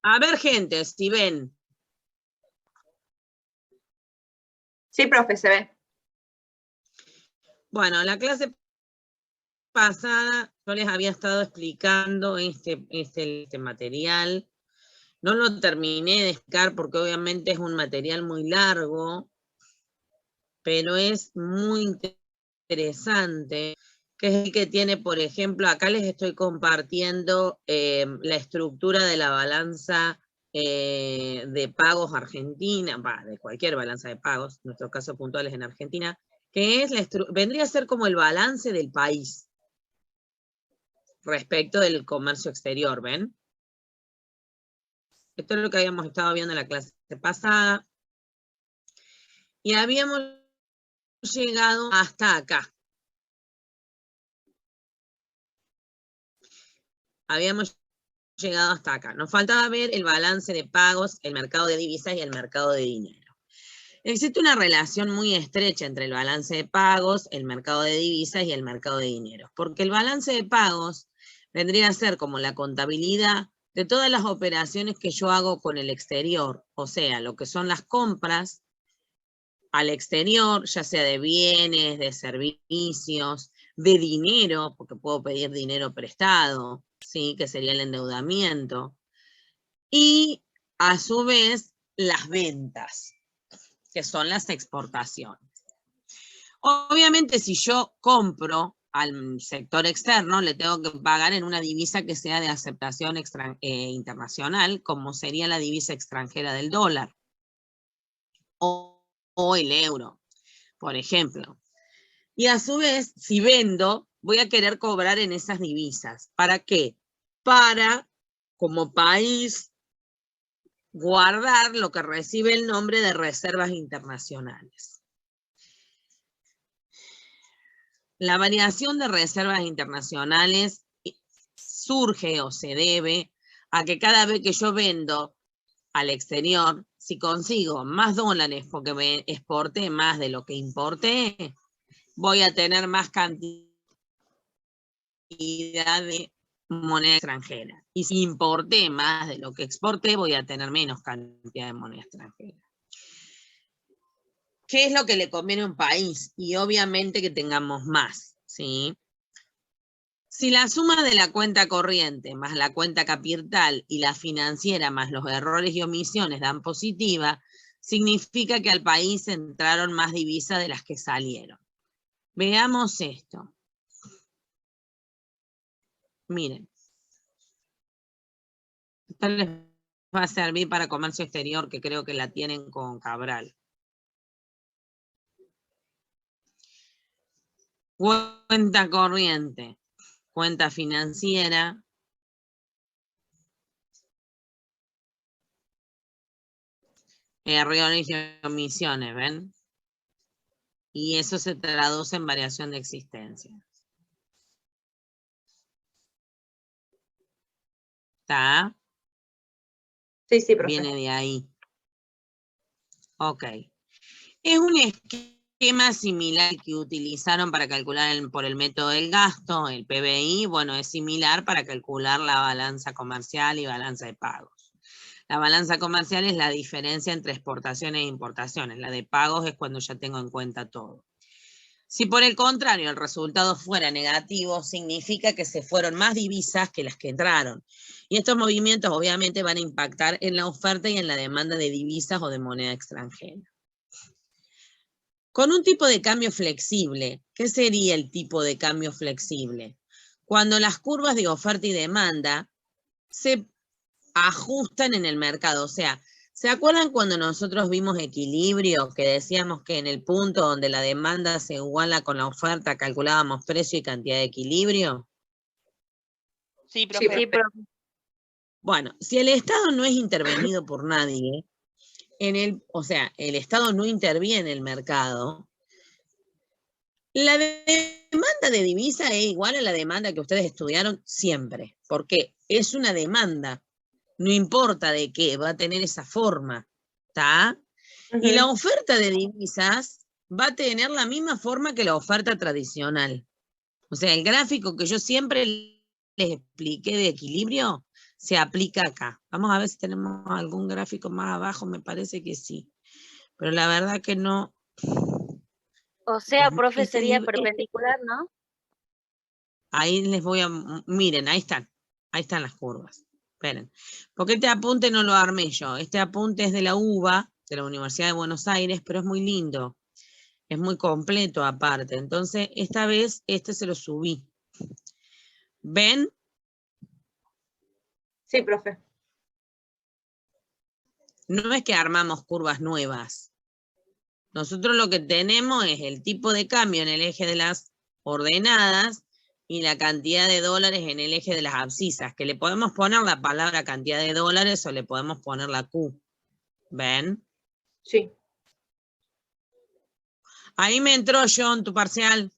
A ver, gente, si ven. Sí, profe, se ve. Bueno, la clase pasada yo les había estado explicando este material. No lo terminé de explicar porque obviamente es un material muy largo, pero es muy interesante, que es el que tiene, por ejemplo, acá les estoy compartiendo la estructura de la balanza de pagos argentina, de cualquier balanza de pagos, en nuestro caso puntual es en Argentina, que es vendría a ser como el balance del país respecto del comercio exterior, ¿ven? Esto es lo que habíamos estado viendo en la clase pasada. Y habíamos llegado hasta acá. Habíamos llegado hasta acá. Nos faltaba ver el balance de pagos, el mercado de divisas y el mercado de dinero. Existe una relación muy estrecha entre el balance de pagos, el mercado de divisas y el mercado de dinero. Porque el balance de pagos vendría a ser como la contabilidad de todas las operaciones que yo hago con el exterior. O sea, lo que son las compras al exterior, ya sea de bienes, de servicios, de dinero, porque puedo pedir dinero prestado, ¿sí? Que sería el endeudamiento. Y a su vez, las ventas, que son las exportaciones. Obviamente, si yo compro al sector externo, le tengo que pagar en una divisa que sea de aceptación internacional, como sería la divisa extranjera del dólar o el euro, por ejemplo. Y a su vez, si vendo, voy a querer cobrar en esas divisas. ¿Para qué? Para, como país, guardar lo que recibe el nombre de reservas internacionales. La variación de reservas internacionales surge o se debe a que cada vez que yo vendo al exterior, si consigo más dólares porque me exporté más de lo que importé, voy a tener más cantidad de moneda extranjera. Y si importé más de lo que exporté, voy a tener menos cantidad de moneda extranjera. ¿Qué es lo que le conviene a un país? Y obviamente que tengamos más, ¿sí? Si la suma de la cuenta corriente más la cuenta capital y la financiera más los errores y omisiones dan positiva, significa que al país entraron más divisas de las que salieron. Veamos esto. Miren. Esto les va a servir para comercio exterior, que creo que la tienen con Cabral. Cuenta corriente, cuenta financiera, errores y omisiones, ¿ven? Y eso se traduce en variación de existencia. ¿Está? Sí, sí, profe. Viene de ahí. Ok. Es un esquema similar que utilizaron para calcular por el método del gasto, el PBI. Bueno, es similar para calcular la balanza comercial y balanza de pagos. La balanza comercial es la diferencia entre exportaciones e importaciones. La de pagos es cuando ya tengo en cuenta todo. Si por el contrario el resultado fuera negativo, significa que se fueron más divisas que las que entraron. Y estos movimientos obviamente van a impactar en la oferta y en la demanda de divisas o de moneda extranjera. Con un tipo de cambio flexible, ¿qué sería el tipo de cambio flexible? Cuando las curvas de oferta y demanda se ajustan en el mercado. O sea, ¿se acuerdan cuando nosotros vimos equilibrio? Que decíamos que en el punto donde la demanda se iguala con la oferta, calculábamos precio y cantidad de equilibrio. Sí, profe. Sí, profe. Bueno, si el Estado no es intervenido por nadie, o sea, el Estado no interviene en el mercado, la demanda de divisa es igual a la demanda que ustedes estudiaron siempre, porque es una demanda. No importa de qué, va a tener esa forma, ¿está? Y la oferta de divisas va a tener la misma forma que la oferta tradicional. O sea, el gráfico que yo siempre expliqué de equilibrio se aplica acá. Vamos a ver si tenemos algún gráfico más abajo, me parece que sí. Pero la verdad que no. O sea, profe, sería perpendicular, ¿no? Ahí les voy a... Miren, ahí están las curvas. Esperen. Porque este apunte no lo armé yo. Este apunte es de la UBA, de la Universidad de Buenos Aires, pero es muy lindo. Es muy completo aparte. Entonces, esta vez, este se lo subí. ¿Ven? Sí, profe. No es que armamos curvas nuevas. Nosotros lo que tenemos es el tipo de cambio en el eje de las ordenadas y la cantidad de dólares en el eje de las abscisas, que le podemos poner la palabra cantidad de dólares o le podemos poner la Q. ¿Ven? Sí. Ahí me entró John, tu parcial.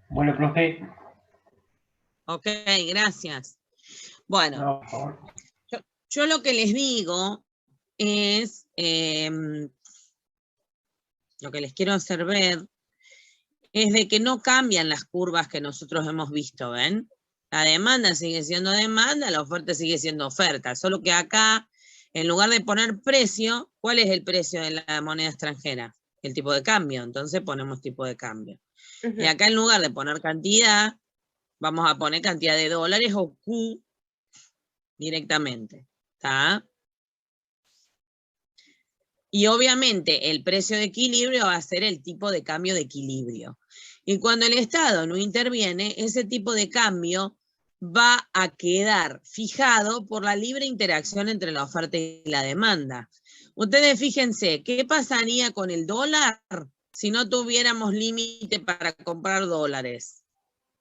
Bueno, profe. Ok, gracias. Bueno, No, por favor. yo lo que les digo es, lo que les quiero hacer ver, es de que no cambian las curvas que nosotros hemos visto, ¿ven? La demanda sigue siendo demanda, la oferta sigue siendo oferta, solo que acá, en lugar de poner precio, ¿cuál es el precio de la moneda extranjera? El tipo de cambio, entonces ponemos tipo de cambio. Y acá en lugar de poner cantidad, vamos a poner cantidad de dólares o Q directamente, ¿está? Y obviamente el precio de equilibrio va a ser el tipo de cambio de equilibrio. Y cuando el Estado no interviene, ese tipo de cambio va a quedar fijado por la libre interacción entre la oferta y la demanda. Ustedes fíjense, ¿qué pasaría con el dólar si no tuviéramos límite para comprar dólares?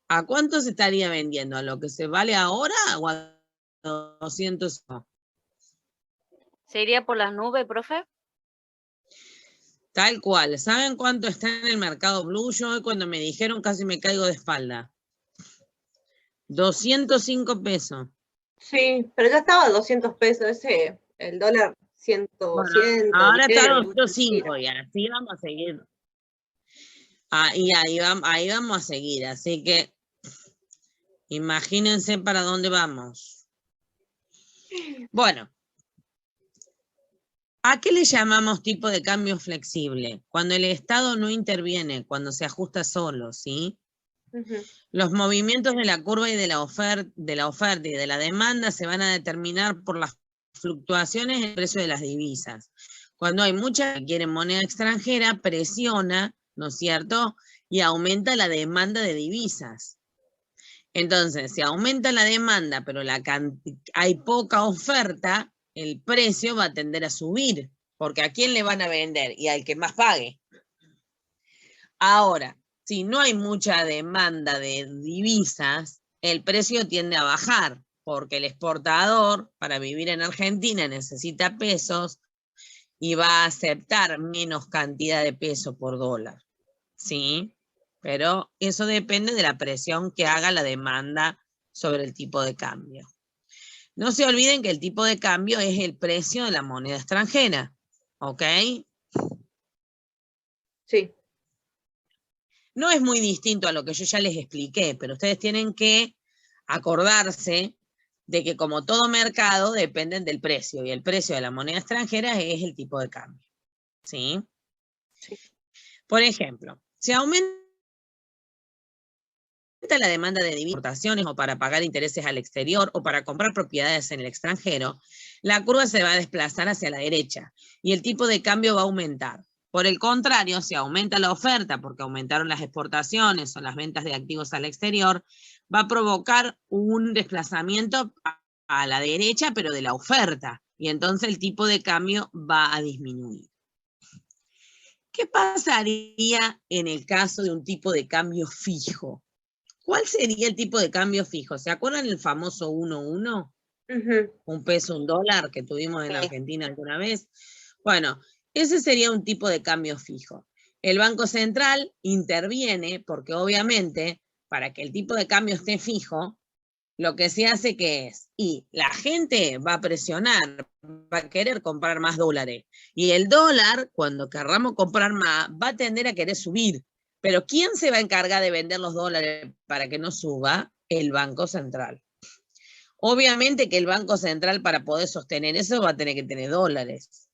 ¿A cuánto se estaría vendiendo? ¿A lo que se vale ahora o a 200? ¿Se iría por las nubes, profe? Tal cual. ¿Saben cuánto está en el mercado blue? Yo hoy cuando me dijeron casi me caigo de espalda. 205 pesos. Sí, pero ya estaba a 200 pesos, el dólar 100, Bueno, 100. ahora está a 205 y así vamos a seguir. Y ahí vamos a seguir. Así que imagínense para dónde vamos. Bueno. ¿A qué le llamamos tipo de cambio flexible? Cuando el Estado no interviene, cuando se ajusta solo, ¿sí? Los movimientos de la curva y de la oferta y de la demanda se van a determinar por las fluctuaciones en el precio de las divisas. Cuando hay mucha que quieren moneda extranjera, presiona, ¿no es cierto? Y aumenta la demanda de divisas. Entonces, si aumenta la demanda, pero hay poca oferta, el precio va a tender a subir, porque ¿a quién le van a vender? Y al que más pague. Ahora, si no hay mucha demanda de divisas, el precio tiende a bajar, porque el exportador, para vivir en Argentina, necesita pesos y va a aceptar menos cantidad de peso por dólar, ¿sí? Pero eso depende de la presión que haga la demanda sobre el tipo de cambio. No se olviden que el tipo de cambio es el precio de la moneda extranjera, ¿ok? Sí. No es muy distinto a lo que yo ya les expliqué, pero ustedes tienen que acordarse de que como todo mercado dependen del precio, y el precio de la moneda extranjera es el tipo de cambio, ¿sí? Sí. Por ejemplo, si aumenta la demanda de importaciones o para pagar intereses al exterior o para comprar propiedades en el extranjero, la curva se va a desplazar hacia la derecha y el tipo de cambio va a aumentar. Por el contrario, si aumenta la oferta porque aumentaron las exportaciones o las ventas de activos al exterior, va a provocar un desplazamiento a la derecha, pero de la oferta, y entonces el tipo de cambio va a disminuir. ¿Qué pasaría en el caso de un tipo de cambio fijo? ¿Cuál sería el tipo de cambio fijo? ¿Se acuerdan el famoso 1-1? Un peso, un dólar que tuvimos en Argentina alguna vez. Bueno, ese sería un tipo de cambio fijo. El Banco Central interviene porque obviamente para que el tipo de cambio esté fijo, lo que se hace que es, y la gente va a presionar, va a querer comprar más dólares. Y el dólar, cuando querramos comprar más, va a tender a querer subir. Pero ¿quién se va a encargar de vender los dólares para que no suba? El Banco Central. Obviamente que el Banco Central, para poder sostener eso, va a tener que tener dólares.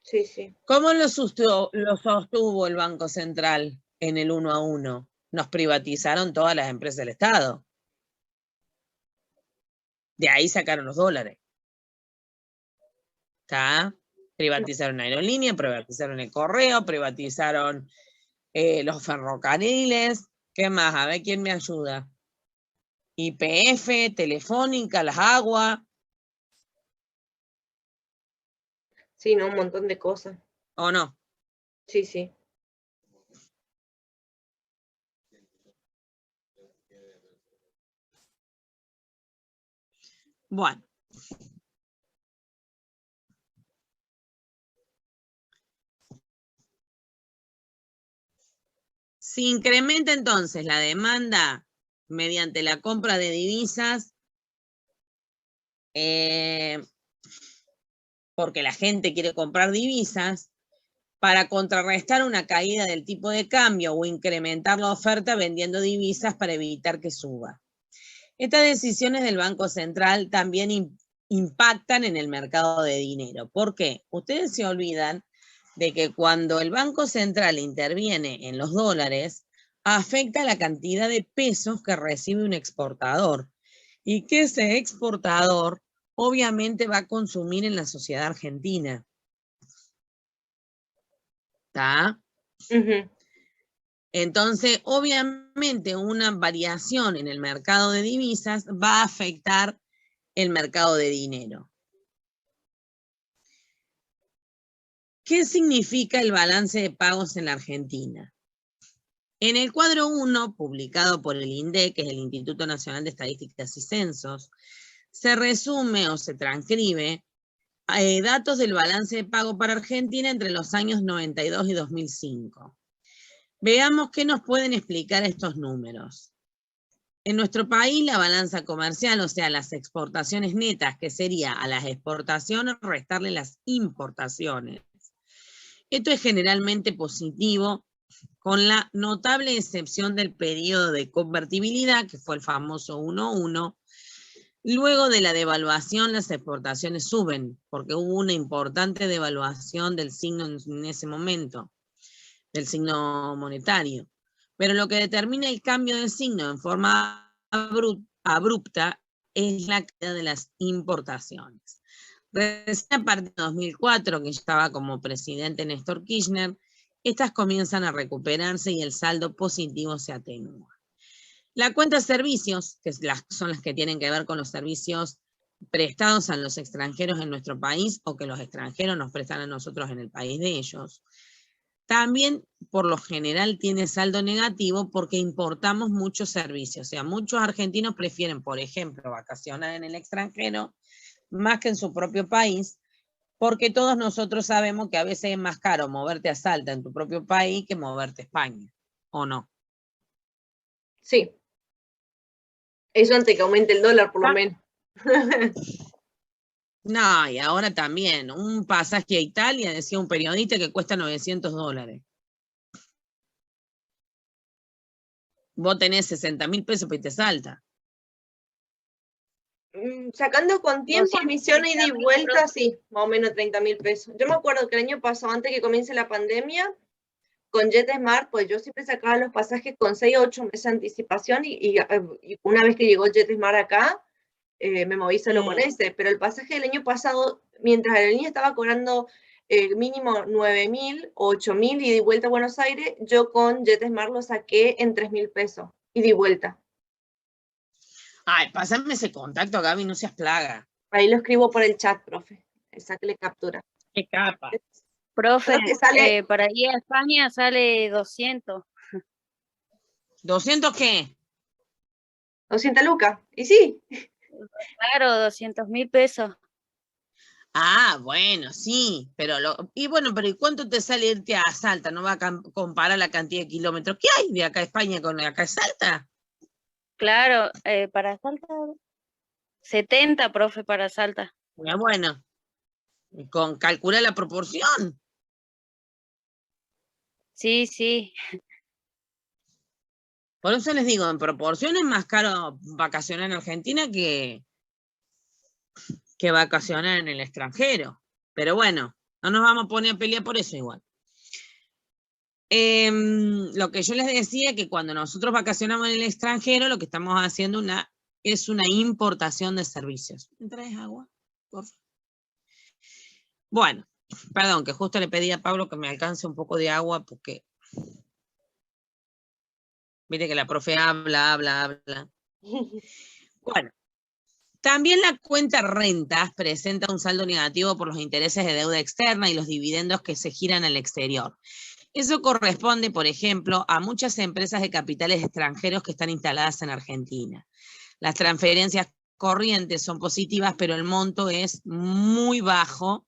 Sí, sí. ¿Cómo lo sostuvo el Banco Central en el 1-1? Nos privatizaron todas las empresas del Estado. De ahí sacaron los dólares. ¿Está? Privatizaron aerolíneas, privatizaron el correo, privatizaron los ferrocarriles. ¿Qué más? A ver quién me ayuda. YPF, Telefónica, las aguas. Sí, no, un montón de cosas. ¿O no? Sí, sí. Bueno. Si incrementa entonces la demanda mediante la compra de divisas, porque la gente quiere comprar divisas, para contrarrestar una caída del tipo de cambio o incrementar la oferta vendiendo divisas para evitar que suba. Estas decisiones del Banco Central también impactan en el mercado de dinero. ¿Por qué? Ustedes se olvidan de que cuando el Banco Central interviene en los dólares, afecta la cantidad de pesos que recibe un exportador y que ese exportador obviamente va a consumir en la sociedad argentina. ¿Está? Uh-huh. Entonces, obviamente, una variación en el mercado de divisas va a afectar el mercado de dinero. ¿Qué significa el balance de pagos en la Argentina? En el cuadro 1, publicado por el INDEC, que es el Instituto Nacional de Estadísticas y Censos, se resume o se transcribe datos del balance de pago para Argentina entre los años 92 y 2005. Veamos qué nos pueden explicar estos números. En nuestro país, la balanza comercial, o sea, las exportaciones netas, que sería a las exportaciones restarle las importaciones. Esto es generalmente positivo, con la notable excepción del periodo de convertibilidad, que fue el famoso 1-1. Luego de la devaluación, las exportaciones suben, porque hubo una importante devaluación del signo en ese momento, del signo monetario. Pero lo que determina el cambio de signo en forma abrupta es la caída de las importaciones. Recién a partir de 2004, que estaba como presidente Néstor Kirchner, estas comienzan a recuperarse y el saldo positivo se atenúa. La cuenta de servicios, que son las que tienen que ver con los servicios prestados a los extranjeros en nuestro país o que los extranjeros nos prestan a nosotros en el país de ellos, también por lo general tiene saldo negativo porque importamos muchos servicios. O sea, muchos argentinos prefieren, por ejemplo, vacacionar en el extranjero más que en su propio país, porque todos nosotros sabemos que a veces es más caro moverte a Salta en tu propio país que moverte a España, ¿o no? Sí. Eso antes que aumente el dólar, por lo menos. No, y ahora también, un pasaje a Italia, decía un periodista, que cuesta $900. Vos tenés 60.000 pesos y te salta. Sacando con tiempo, emisión ida y vuelta, sí, más o menos 30.000 pesos. Yo me acuerdo que el año pasado, antes que comience la pandemia, con JetSmart, pues yo siempre sacaba los pasajes con 6 o 8 meses de anticipación y una vez que llegó JetSmart acá, me moví solo con ese. Pero el pasaje del año pasado, mientras la aerolínea estaba cobrando mínimo 9.000 o 8.000 ida y vuelta a Buenos Aires, yo con JetSmart lo saqué en 3.000 pesos, ida y vuelta. Ay, pásame ese contacto, Gaby, no seas plaga. Ahí lo escribo por el chat, profe. Sáquele captura. Qué capa. Profe, sale, para ir a España sale 200. ¿200 qué? 200 lucas. Y sí. Claro, 200.000 pesos. Ah, bueno, sí, pero ¿y cuánto te sale irte a Salta? ¿No va a comparar la cantidad de kilómetros que hay de acá a España con acá a Salta? Claro, para Salta, 70, profe, para Salta. Bueno, calcula la proporción. Sí, sí. Por eso les digo, en proporción es más caro vacacionar en Argentina que vacacionar en el extranjero. Pero bueno, no nos vamos a poner a pelear por eso igual. Lo que yo les decía, que cuando nosotros vacacionamos en el extranjero, lo que estamos haciendo es una importación de servicios. ¿Me traes agua? Por favor. Bueno, perdón, que justo le pedí a Pablo que me alcance un poco de agua porque mire que la profe habla. Bueno, también la cuenta rentas presenta un saldo negativo por los intereses de deuda externa y los dividendos que se giran al exterior. Eso corresponde, por ejemplo, a muchas empresas de capitales extranjeros que están instaladas en Argentina. Las transferencias corrientes son positivas, pero el monto es muy bajo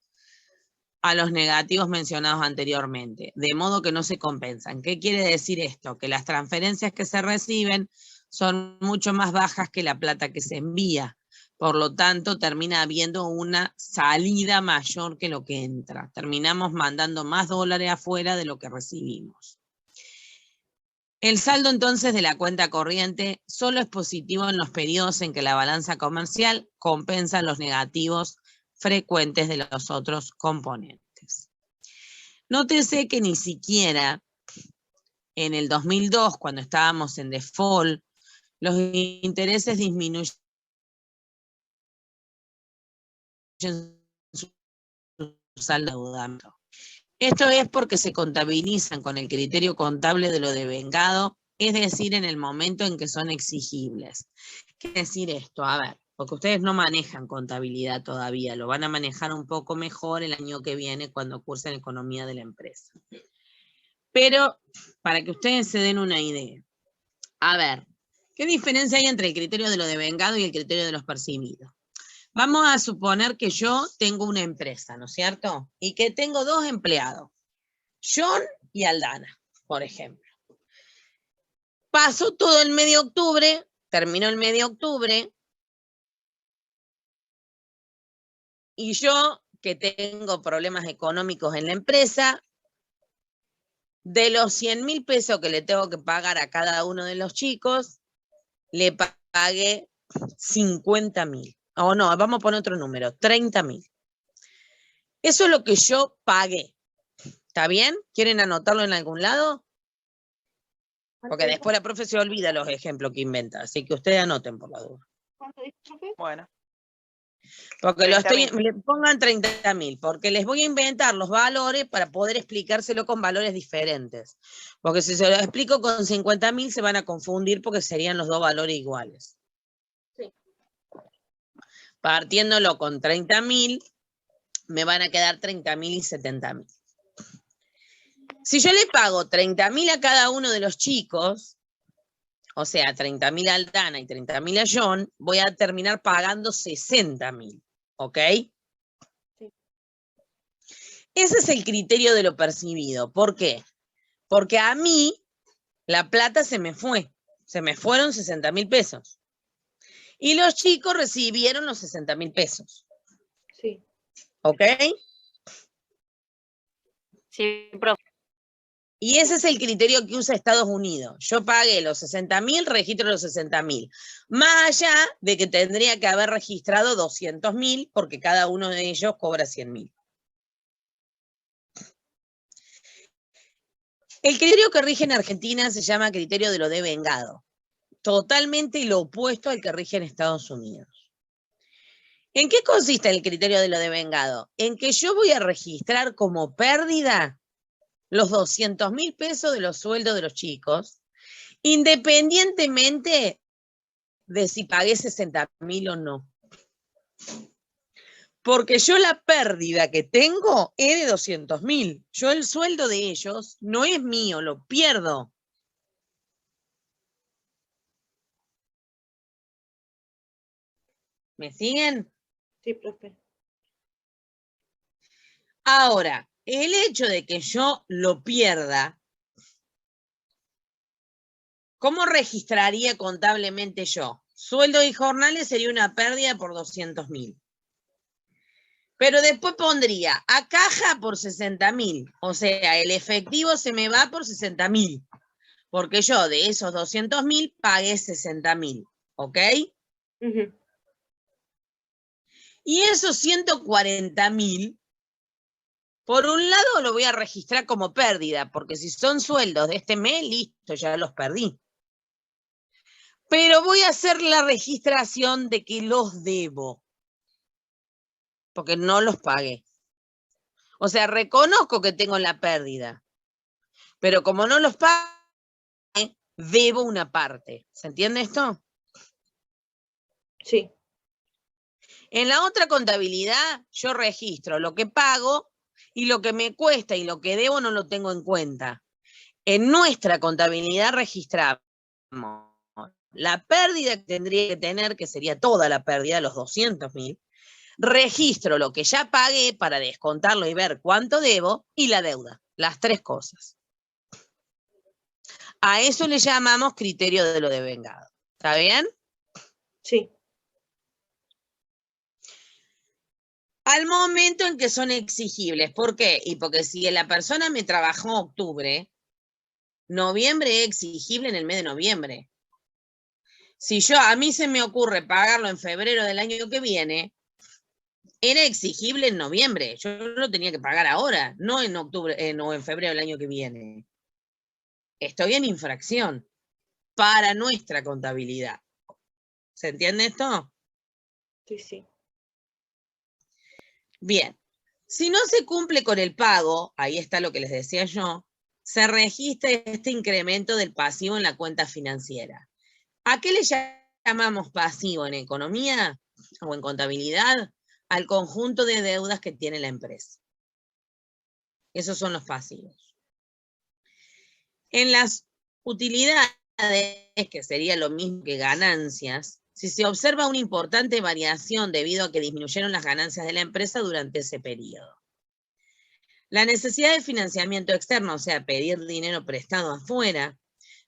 a los negativos mencionados anteriormente, de modo que no se compensan. ¿Qué quiere decir esto? Que las transferencias que se reciben son mucho más bajas que la plata que se envía. Por lo tanto, termina habiendo una salida mayor que lo que entra. Terminamos mandando más dólares afuera de lo que recibimos. El saldo entonces de la cuenta corriente solo es positivo en los periodos en que la balanza comercial compensa los negativos frecuentes de los otros componentes. Nótese que ni siquiera en el 2002, cuando estábamos en default, los intereses disminuyen su saldo endeudamiento. Esto es porque se contabilizan con el criterio contable de lo devengado, es decir, en el momento en que son exigibles. ¿Qué quiere decir esto? A ver, porque ustedes no manejan contabilidad todavía, lo van a manejar un poco mejor el año que viene cuando cursen economía de la empresa. Pero para que ustedes se den una idea, a ver, ¿qué diferencia hay entre el criterio de lo devengado y el criterio de los percibidos? Vamos a suponer que yo tengo una empresa, ¿no es cierto? Y que tengo dos empleados, John y Aldana, por ejemplo. Pasó todo el mes de octubre, terminó el mes de octubre, y yo, que tengo problemas económicos en la empresa, de los 100.000 pesos que le tengo que pagar a cada uno de los chicos, le pagué 50.000. O no, vamos a poner otro número, 30.000. Eso es lo que yo pagué. ¿Está bien? ¿Quieren anotarlo en algún lado? Porque después la profe se olvida los ejemplos que inventa, así que ustedes anoten por la duda. ¿Cuánto dijo, profe? Bueno. Porque le pongan 30.000, porque les voy a inventar los valores para poder explicárselo con valores diferentes. Porque si se lo explico con 50.000 se van a confundir porque serían los dos valores iguales. Sí. Partiéndolo con 30.000, me van a quedar 30.000 y 70.000. Si yo le pago 30.000 a cada uno de los chicos, o sea, 30.000 a Aldana y 30.000 a John, voy a terminar pagando 60.000. ¿Ok? Sí. Ese es el criterio de lo percibido. ¿Por qué? Porque a mí la plata se me fue. Se me fueron 60.000 pesos. Y los chicos recibieron los 60.000 pesos. Sí. ¿Ok? Sí, profe. Y ese es el criterio que usa Estados Unidos. Yo pagué los 60.000, registro los 60.000. Más allá de que tendría que haber registrado 200.000 porque cada uno de ellos cobra 100.000. El criterio que rige en Argentina se llama criterio de lo devengado. Totalmente lo opuesto al que rige en Estados Unidos. ¿En qué consiste el criterio de lo devengado? En que yo voy a registrar como pérdida los 200.000 pesos de los sueldos de los chicos, independientemente de si pagué 60.000 o no. Porque yo la pérdida que tengo es de 200.000. Yo el sueldo de ellos no es mío, lo pierdo. ¿Me siguen? Sí, profe. Ahora, el hecho de que yo lo pierda, ¿cómo registraría contablemente yo? Sueldo y jornales sería una pérdida por 200.000. Pero después pondría a caja por 60.000. O sea, el efectivo se me va por 60.000. Porque yo de esos 200.000 pagué 60.000. ¿Ok? Y esos 140.000, por un lado lo voy a registrar como pérdida, porque si son sueldos de este mes, listo, ya los perdí. Pero voy a hacer la registración de que los debo, porque no los pagué. O sea, reconozco que tengo la pérdida, pero como no los pagué, debo una parte. ¿Se entiende esto? Sí. En la otra contabilidad, yo registro lo que pago y lo que me cuesta y lo que debo no lo tengo en cuenta. En nuestra contabilidad registramos la pérdida que tendría que tener, que sería toda la pérdida, los 200.000. Registro lo que ya pagué para descontarlo y ver cuánto debo, y la deuda. Las tres cosas. A eso le llamamos criterio de lo devengado. ¿Está bien? Sí. Al momento en que son exigibles. ¿Por qué? Y porque si la persona me trabajó octubre, noviembre es exigible en el mes de noviembre. Si a mí se me ocurre pagarlo en febrero del año que viene, era exigible en noviembre. Yo lo tenía que pagar ahora, no en octubre o en febrero del año que viene. Estoy en infracción para nuestra contabilidad. ¿Se entiende esto? Sí, sí. Bien. Si no se cumple con el pago, ahí está lo que les decía yo, se registra este incremento del pasivo en la cuenta financiera. ¿A qué le llamamos pasivo en economía o en contabilidad? Al conjunto de deudas que tiene la empresa. Esos son los pasivos. En las utilidades, que sería lo mismo que ganancias, si se observa una importante variación debido a que disminuyeron las ganancias de la empresa durante ese periodo. La necesidad de financiamiento externo, o sea, pedir dinero prestado afuera,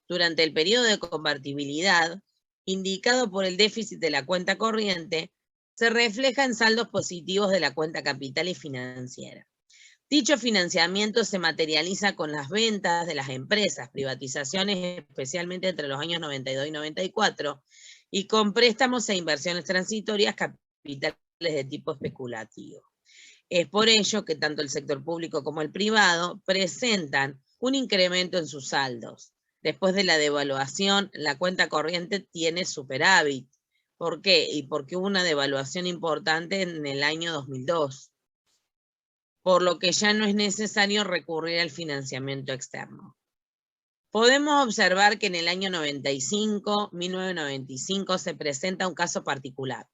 durante el periodo de convertibilidad, indicado por el déficit de la cuenta corriente, se refleja en saldos positivos de la cuenta capital y financiera. Dicho financiamiento se materializa con las ventas de las empresas, privatizaciones especialmente entre los años 92 y 94, y con préstamos e inversiones transitorias capitales de tipo especulativo. Es por ello que tanto el sector público como el privado presentan un incremento en sus saldos. Después de la devaluación, la cuenta corriente tiene superávit. ¿Por qué? Y porque hubo una devaluación importante en el año 2002. Por lo que ya no es necesario recurrir al financiamiento externo. Podemos observar que en el año 1995, se presenta un caso particular.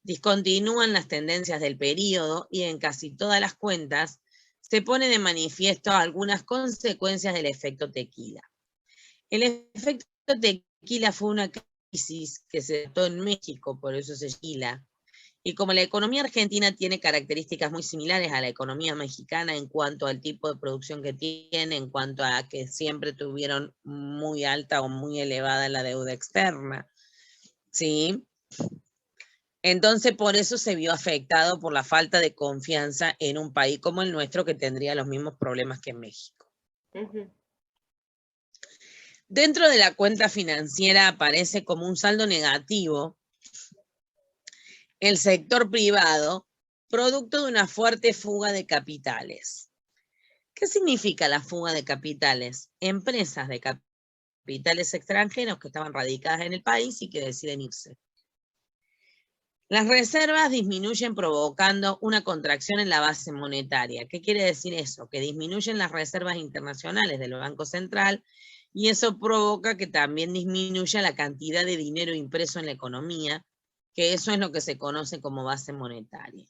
Discontinúan las tendencias del periodo y en casi todas las cuentas se pone de manifiesto algunas consecuencias del efecto tequila. El efecto tequila fue una crisis que se trató en México, por eso se tequila. Y como la economía argentina tiene características muy similares a la economía mexicana en cuanto al tipo de producción que tiene, en cuanto a que siempre tuvieron muy alta o muy elevada la deuda externa, ¿sí? Entonces, por eso se vio afectado por la falta de confianza en un país como el nuestro, que tendría los mismos problemas que México. Dentro de la cuenta financiera aparece como un saldo negativo el sector privado, producto de una fuerte fuga de capitales. ¿Qué significa la fuga de capitales? Empresas de capitales extranjeros que estaban radicadas en el país y que deciden irse. Las reservas disminuyen provocando una contracción en la base monetaria. ¿Qué quiere decir eso? Que disminuyen las reservas internacionales del Banco Central y eso provoca que también disminuya la cantidad de dinero impreso en la economía, que eso es lo que se conoce como base monetaria.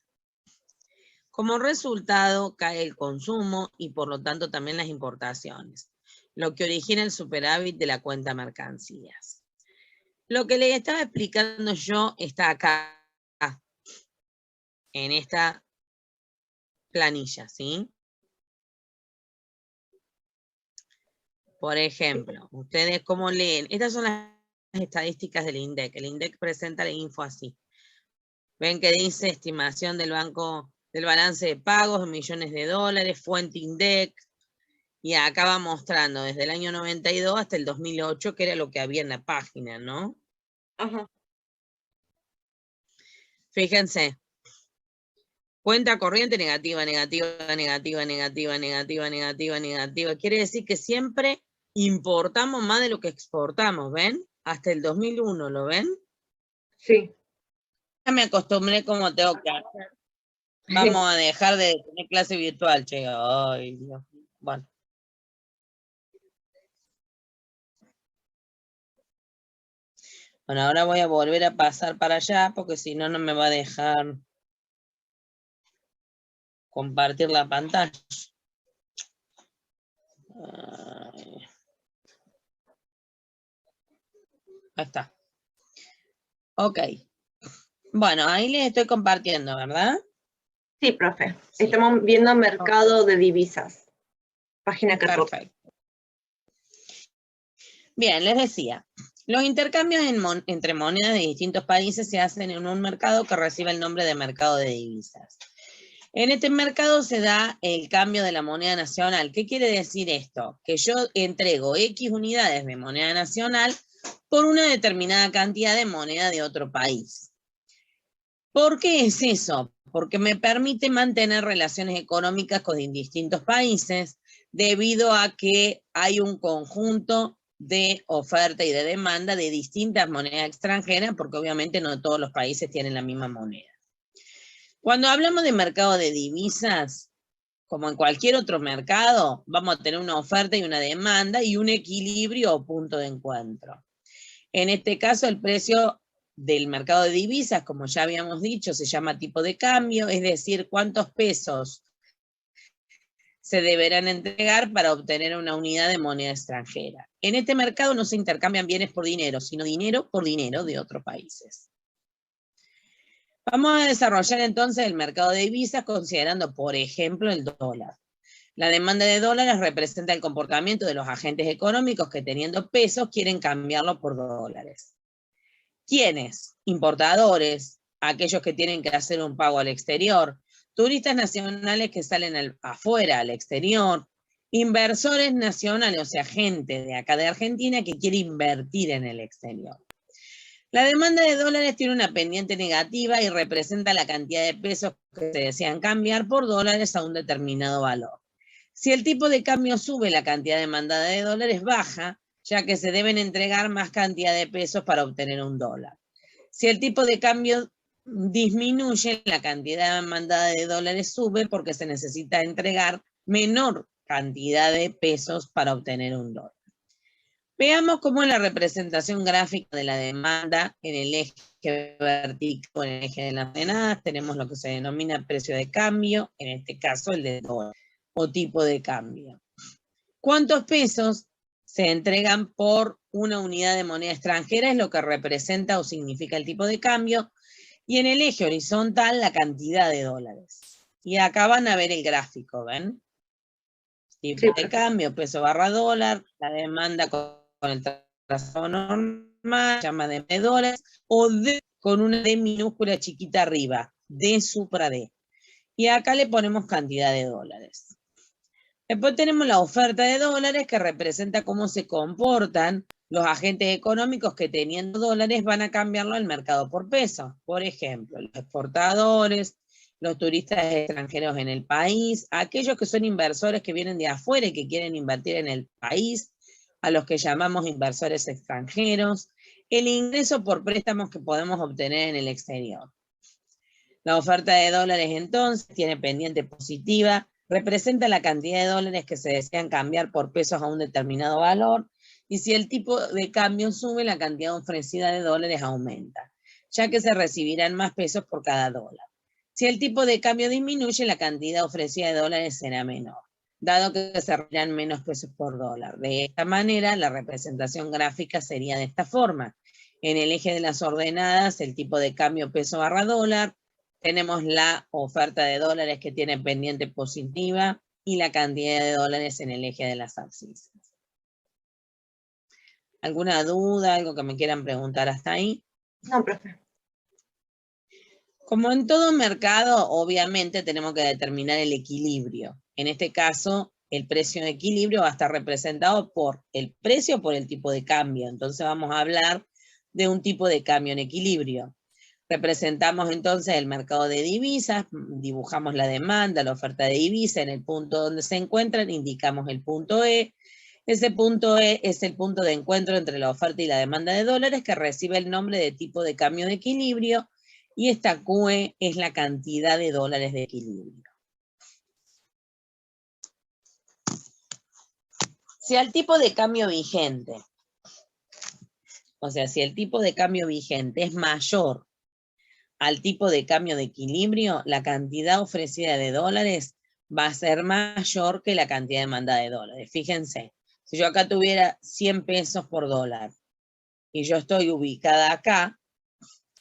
Como resultado, cae el consumo y por lo tanto también las importaciones, lo que origina el superávit de la cuenta mercancías. Lo que les estaba explicando yo está acá, en esta planilla, ¿sí? Por ejemplo, ustedes cómo leen. Estas son las estadísticas del INDEC. El INDEC presenta la info así. Ven que dice estimación del balance de pagos, millones de dólares, fuente INDEC, y acá va mostrando desde el año 92 hasta el 2008, que era lo que había en la página, ¿no? Ajá. Fíjense. Cuenta corriente negativa, negativa, negativa, negativa, negativa, negativa, negativa. Quiere decir que siempre importamos más de lo que exportamos, ¿ven? Hasta el 2001, ¿lo ven? Sí. Ya me acostumbré como tengo que hacer. Vamos a dejar de tener clase virtual, che. Ay, Dios. Bueno. Bueno, ahora voy a volver a pasar para allá porque si no, no me va a dejar compartir la pantalla. Ahí está. Ok. Bueno, ahí les estoy compartiendo, ¿verdad? Sí, profe. Sí. Estamos viendo mercado de divisas. Página 14. Perfecto. Bien, les decía, los intercambios entre monedas de distintos países se hacen en un mercado que recibe el nombre de mercado de divisas. En este mercado se da el cambio de la moneda nacional. ¿Qué quiere decir esto? Que yo entrego X unidades de moneda nacional por una determinada cantidad de moneda de otro país. ¿Por qué es eso? Porque me permite mantener relaciones económicas con distintos países debido a que hay un conjunto de oferta y de demanda de distintas monedas extranjeras, porque obviamente no todos los países tienen la misma moneda. Cuando hablamos de mercado de divisas, como en cualquier otro mercado, vamos a tener una oferta y una demanda y un equilibrio o punto de encuentro. En este caso, el precio del mercado de divisas, como ya habíamos dicho, se llama tipo de cambio, es decir, cuántos pesos se deberán entregar para obtener una unidad de moneda extranjera. En este mercado no se intercambian bienes por dinero, sino dinero por dinero de otros países. Vamos a desarrollar entonces el mercado de divisas considerando, por ejemplo, el dólar. La demanda de dólares representa el comportamiento de los agentes económicos que teniendo pesos quieren cambiarlo por dólares. ¿Quiénes? Importadores, aquellos que tienen que hacer un pago al exterior, turistas nacionales que salen afuera, al exterior, inversores nacionales, o sea, gente de acá de Argentina que quiere invertir en el exterior. La demanda de dólares tiene una pendiente negativa y representa la cantidad de pesos que se desean cambiar por dólares a un determinado valor. Si el tipo de cambio sube, la cantidad demandada de dólares baja, ya que se deben entregar más cantidad de pesos para obtener un dólar. Si el tipo de cambio disminuye, la cantidad demandada de dólares sube porque se necesita entregar menor cantidad de pesos para obtener un dólar. Veamos cómo es la representación gráfica de la demanda en el eje vertical, en el eje de las ordenadas. Tenemos lo que se denomina precio de cambio, en este caso el de dólar o tipo de cambio. ¿Cuántos pesos se entregan por una unidad de moneda extranjera? Es lo que representa o significa el tipo de cambio. Y en el eje horizontal, la cantidad de dólares. Y acá van a ver el gráfico, ¿ven? Tipo de cambio, peso barra dólar, la demanda con el trazado normal, se llama de dólares, o D con una D minúscula chiquita arriba, D supra D. Y acá le ponemos cantidad de dólares. Después tenemos la oferta de dólares que representa cómo se comportan los agentes económicos que teniendo dólares van a cambiarlo al mercado por pesos. Por ejemplo, los exportadores, los turistas extranjeros en el país, aquellos que son inversores que vienen de afuera y que quieren invertir en el país, a los que llamamos inversores extranjeros, el ingreso por préstamos que podemos obtener en el exterior. La oferta de dólares entonces tiene pendiente positiva, representa la cantidad de dólares que se desean cambiar por pesos a un determinado valor, y si el tipo de cambio sube, la cantidad ofrecida de dólares aumenta, ya que se recibirán más pesos por cada dólar. Si el tipo de cambio disminuye, la cantidad ofrecida de dólares será menor, dado que se recibirán menos pesos por dólar. De esta manera, la representación gráfica sería de esta forma. En el eje de las ordenadas, el tipo de cambio peso barra dólar, tenemos la oferta de dólares que tiene pendiente positiva y la cantidad de dólares en el eje de las abscisas. ¿Alguna duda, algo que me quieran preguntar hasta ahí? No, profe. Como en todo mercado, obviamente tenemos que determinar el equilibrio. En este caso, el precio de equilibrio va a estar representado por el precio o por el tipo de cambio. Entonces vamos a hablar de un tipo de cambio en equilibrio. Representamos entonces el mercado de divisas, dibujamos la demanda, la oferta de divisa, en el punto donde se encuentran, indicamos el punto E. Ese punto E es el punto de encuentro entre la oferta y la demanda de dólares que recibe el nombre de tipo de cambio de equilibrio y esta QE es la cantidad de dólares de equilibrio. Si al tipo de cambio vigente, o sea, si el tipo de cambio vigente es mayor al tipo de cambio de equilibrio, la cantidad ofrecida de dólares va a ser mayor que la cantidad demandada de dólares. Fíjense, si yo acá tuviera 100 pesos por dólar y yo estoy ubicada acá,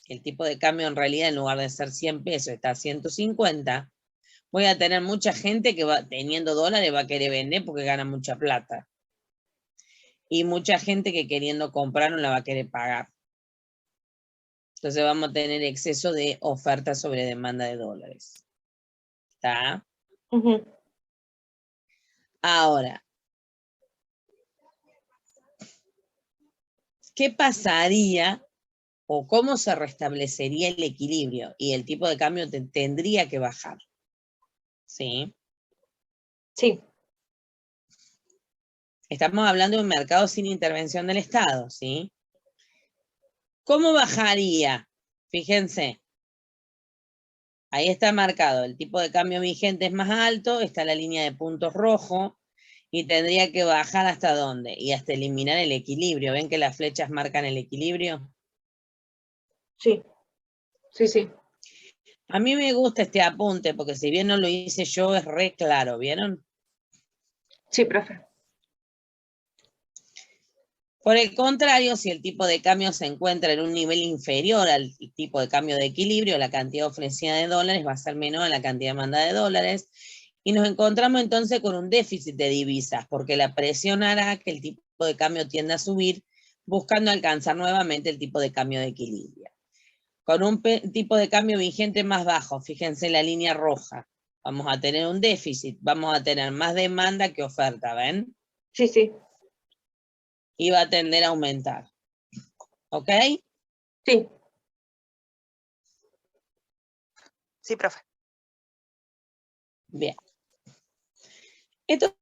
el tipo de cambio en realidad en lugar de ser 100 pesos está a 150, voy a tener mucha gente que va teniendo dólares va a querer vender porque gana mucha plata. Y mucha gente que queriendo comprar no la va a querer pagar. Entonces vamos a tener exceso de oferta sobre demanda de dólares. ¿Está? Ahora, ¿qué pasaría o cómo se restablecería el equilibrio? Y el tipo de cambio tendría que bajar. ¿Sí? Sí. Estamos hablando de un mercado sin intervención del Estado, ¿sí? ¿Cómo bajaría? Fíjense. Ahí está marcado, el tipo de cambio vigente es más alto, está la línea de puntos rojo, y tendría que bajar ¿hasta dónde? Y hasta eliminar el equilibrio. ¿Ven que las flechas marcan el equilibrio? Sí, sí, sí. A mí me gusta este apunte, porque si bien no lo hice yo, es re claro, ¿vieron? Sí, profe. Por el contrario, si el tipo de cambio se encuentra en un nivel inferior al tipo de cambio de equilibrio, la cantidad ofrecida de dólares va a ser menor a la cantidad demandada de dólares, y nos encontramos entonces con un déficit de divisas, porque la presión hará que el tipo de cambio tienda a subir, buscando alcanzar nuevamente el tipo de cambio de equilibrio. Con un tipo de cambio vigente más bajo, fíjense la línea roja, vamos a tener un déficit, vamos a tener más demanda que oferta, ¿ven? Sí, sí. Y va a tender a aumentar. ¿Ok? Sí. Sí, profe. Bien. Estos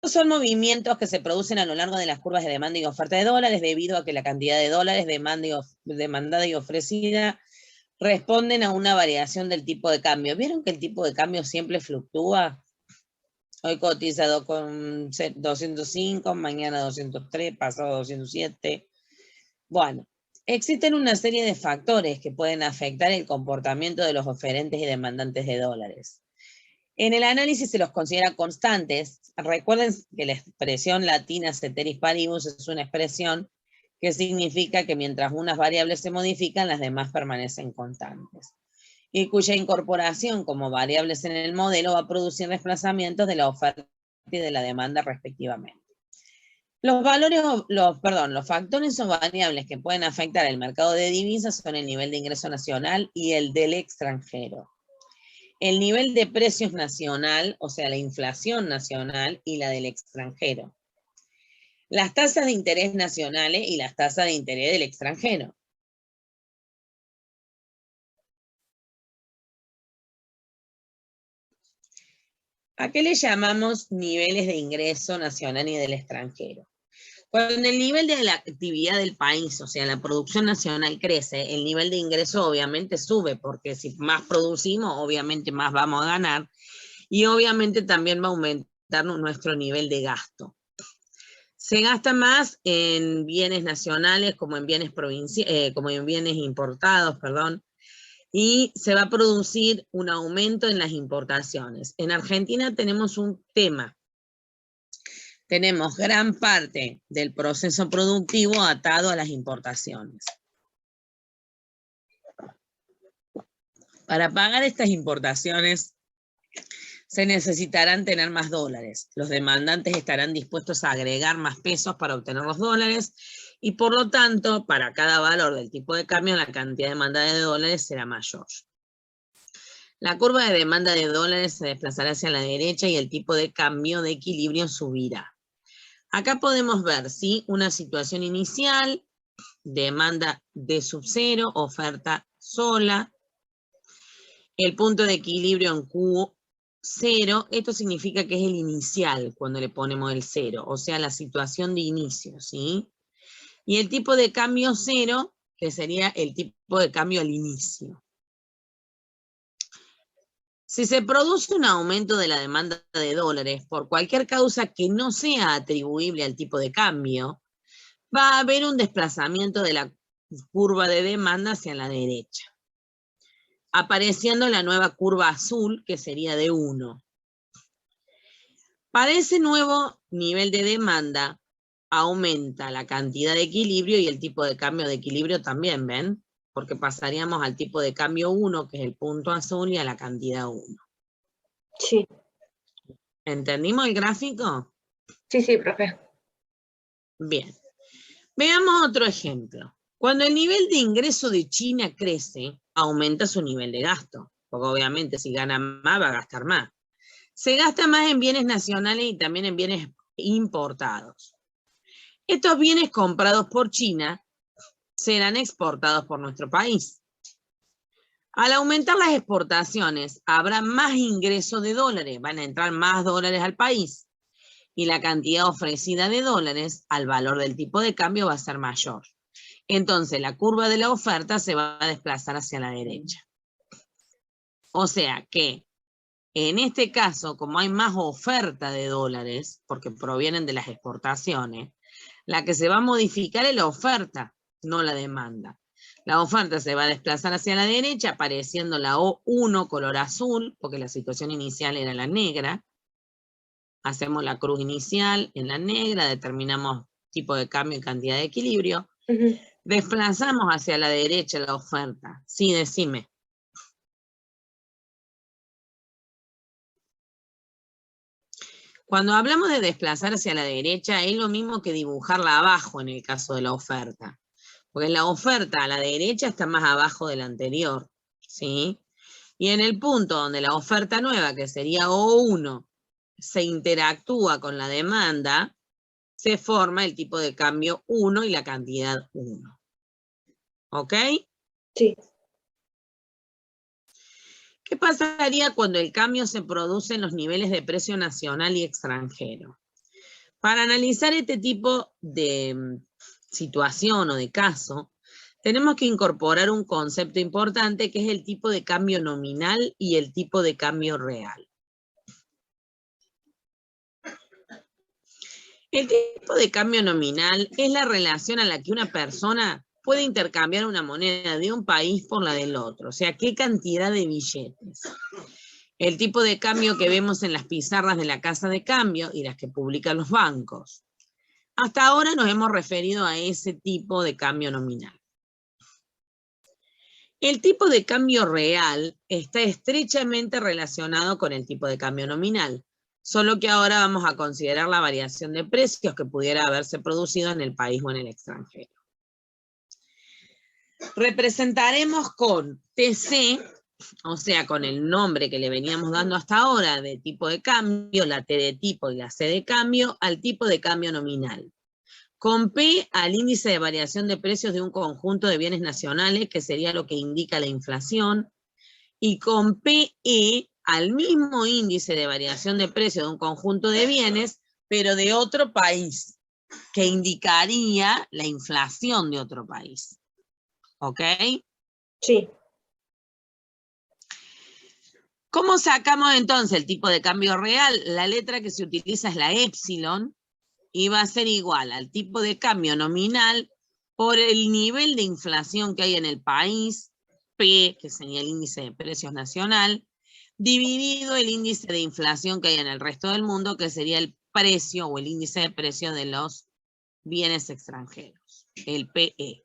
son movimientos que se producen a lo largo de las curvas de demanda y oferta de dólares debido a que la cantidad de dólares demandada y ofrecida responden a una variación del tipo de cambio. ¿Vieron que el tipo de cambio siempre fluctúa? Hoy cotiza con 205, mañana 203, pasado 207. Bueno, existen una serie de factores que pueden afectar el comportamiento de los oferentes y demandantes de dólares. En el análisis se los considera constantes. Recuerden que la expresión latina ceteris paribus es una expresión que significa que mientras unas variables se modifican, las demás permanecen constantes, y cuya incorporación como variables en el modelo va a producir desplazamientos de la oferta y de la demanda respectivamente. Los factores o variables que pueden afectar el mercado de divisas son el nivel de ingreso nacional y el del extranjero. El nivel de precios nacional, o sea, la inflación nacional y la del extranjero. Las tasas de interés nacionales y las tasas de interés del extranjero. ¿A qué le llamamos niveles de ingreso nacional y del extranjero? Cuando el nivel de la actividad del país, o sea, la producción nacional crece, el nivel de ingreso obviamente sube, porque si más producimos, obviamente más vamos a ganar, y obviamente también va a aumentar nuestro nivel de gasto. Se gasta más en bienes nacionales como en bienes importados, perdón, y se va a producir un aumento en las importaciones. En Argentina tenemos un tema. Tenemos gran parte del proceso productivo atado a las importaciones. Para pagar estas importaciones se necesitarán tener más dólares. Los demandantes estarán dispuestos a agregar más pesos para obtener los dólares y por lo tanto, para cada valor del tipo de cambio, la cantidad demandada de dólares será mayor. La curva de demanda de dólares se desplazará hacia la derecha y el tipo de cambio de equilibrio subirá. Acá podemos ver, ¿sí? Una situación inicial, demanda de sub-0, oferta sola, el punto de equilibrio en Q0, esto significa que es el inicial cuando le ponemos el 0, o sea, la situación de inicio, ¿sí? Y el tipo de cambio 0, que sería el tipo de cambio al inicio. Si se produce un aumento de la demanda de dólares por cualquier causa que no sea atribuible al tipo de cambio, va a haber un desplazamiento de la curva de demanda hacia la derecha, apareciendo la nueva curva azul, que sería de 1. Para ese nuevo nivel de demanda, aumenta la cantidad de equilibrio y el tipo de cambio de equilibrio también, ¿ven? Porque pasaríamos al tipo de cambio 1, que es el punto azul, y a la cantidad 1. Sí. ¿Entendimos el gráfico? Sí, sí, profe. Bien. Veamos otro ejemplo. Cuando el nivel de ingreso de China crece, aumenta su nivel de gasto. Porque obviamente si gana más, va a gastar más. Se gasta más en bienes nacionales y también en bienes importados. Estos bienes comprados por China serán exportados por nuestro país. Al aumentar las exportaciones, habrá más ingreso de dólares, van a entrar más dólares al país y la cantidad ofrecida de dólares al valor del tipo de cambio va a ser mayor. Entonces, la curva de la oferta se va a desplazar hacia la derecha. O sea que, en este caso, como hay más oferta de dólares, porque provienen de las exportaciones, la que se va a modificar es la oferta, no la demanda. La oferta se va a desplazar hacia la derecha, apareciendo la O1 color azul, porque la situación inicial era la negra. Hacemos la cruz inicial en la negra, determinamos tipo de cambio y cantidad de equilibrio. Desplazamos hacia la derecha la oferta. Sí, decime. Cuando hablamos de desplazar hacia la derecha, es lo mismo que dibujarla abajo en el caso de la oferta. Porque la oferta a la derecha está más abajo de la anterior, ¿sí? Y en el punto donde la oferta nueva, que sería O1, se interactúa con la demanda, se forma el tipo de cambio 1 y la cantidad 1. ¿Ok? Sí. ¿Qué pasaría cuando el cambio se produce en los niveles de precio nacional y extranjero? Para analizar este tipo de situación o de caso, tenemos que incorporar un concepto importante que es el tipo de cambio nominal y el tipo de cambio real. El tipo de cambio nominal es la relación a la que una persona puede intercambiar una moneda de un país por la del otro, o sea, qué cantidad de billetes. El tipo de cambio que vemos en las pizarras de la casa de cambio y las que publican los bancos. Hasta ahora nos hemos referido a ese tipo de cambio nominal. El tipo de cambio real está estrechamente relacionado con el tipo de cambio nominal, solo que ahora vamos a considerar la variación de precios que pudiera haberse producido en el país o en el extranjero. Representaremos con TC, o sea, con el nombre que le veníamos dando hasta ahora de tipo de cambio, la T de tipo y la C de cambio, al tipo de cambio nominal. Con P al índice de variación de precios de un conjunto de bienes nacionales, que sería lo que indica la inflación, y con PE al mismo índice de variación de precios de un conjunto de bienes, pero de otro país, que indicaría la inflación de otro país. ¿Ok? Sí. ¿Cómo sacamos entonces el tipo de cambio real? La letra que se utiliza es la épsilon, y va a ser igual al tipo de cambio nominal por el nivel de inflación que hay en el país, P, que sería el índice de precios nacional, dividido el índice de inflación que hay en el resto del mundo, que sería el precio o el índice de precios de los bienes extranjeros, el PE.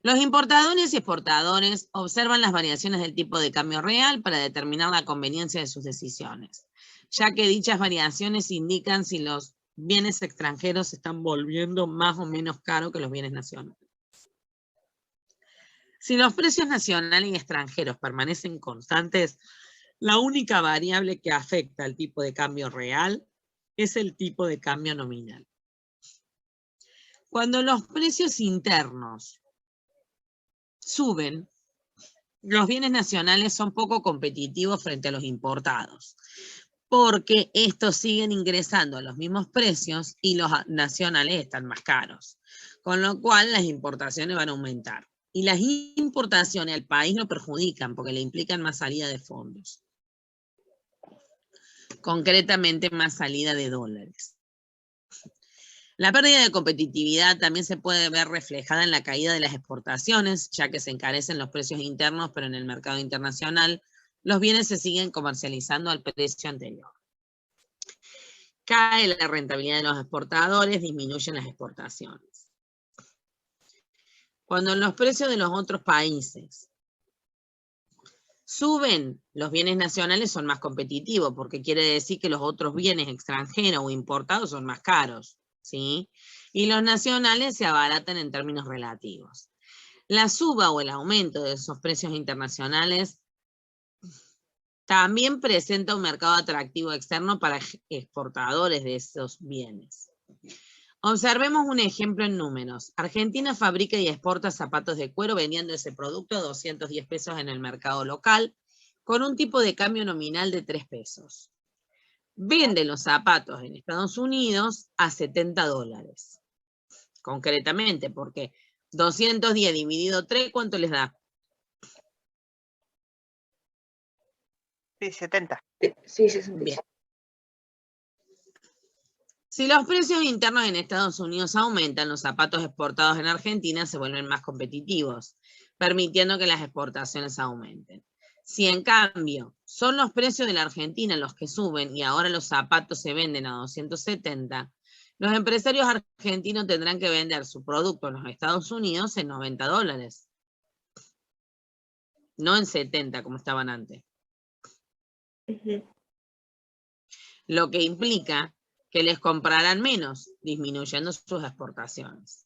Los importadores y exportadores observan las variaciones del tipo de cambio real para determinar la conveniencia de sus decisiones, ya que dichas variaciones indican si los bienes extranjeros se están volviendo más o menos caros que los bienes nacionales. Si los precios nacionales y extranjeros permanecen constantes, la única variable que afecta al tipo de cambio real es el tipo de cambio nominal. Cuando los precios internos suben, los bienes nacionales son poco competitivos frente a los importados, porque estos siguen ingresando a los mismos precios y los nacionales están más caros, con lo cual las importaciones van a aumentar. Y las importaciones al país lo perjudican porque le implican más salida de fondos. Concretamente, más salida de dólares. La pérdida de competitividad también se puede ver reflejada en la caída de las exportaciones, ya que se encarecen los precios internos, pero en el mercado internacional los bienes se siguen comercializando al precio anterior. Cae la rentabilidad de los exportadores, disminuyen las exportaciones. Cuando los precios de los otros países suben, los bienes nacionales son más competitivos, porque quiere decir que los otros bienes extranjeros o importados son más caros, ¿sí? Y los nacionales se abaratan en términos relativos. La suba o el aumento de esos precios internacionales también presenta un mercado atractivo externo para exportadores de esos bienes. Observemos un ejemplo en números. Argentina fabrica y exporta zapatos de cuero vendiendo ese producto a 210 pesos en el mercado local, con un tipo de cambio nominal de 3 pesos. Vende los zapatos en Estados Unidos a 70 dólares. Concretamente, porque 210 dividido 3, ¿cuánto les da? Sí, 70. Sí, 60. Bien. Si los precios internos en Estados Unidos aumentan, los zapatos exportados en Argentina se vuelven más competitivos, permitiendo que las exportaciones aumenten. Si en cambio son los precios de la Argentina los que suben y ahora los zapatos se venden a 270, los empresarios argentinos tendrán que vender su producto en los Estados Unidos en 90 dólares. No en 70 como estaban antes. Lo que implica que les comprarán menos, disminuyendo sus exportaciones.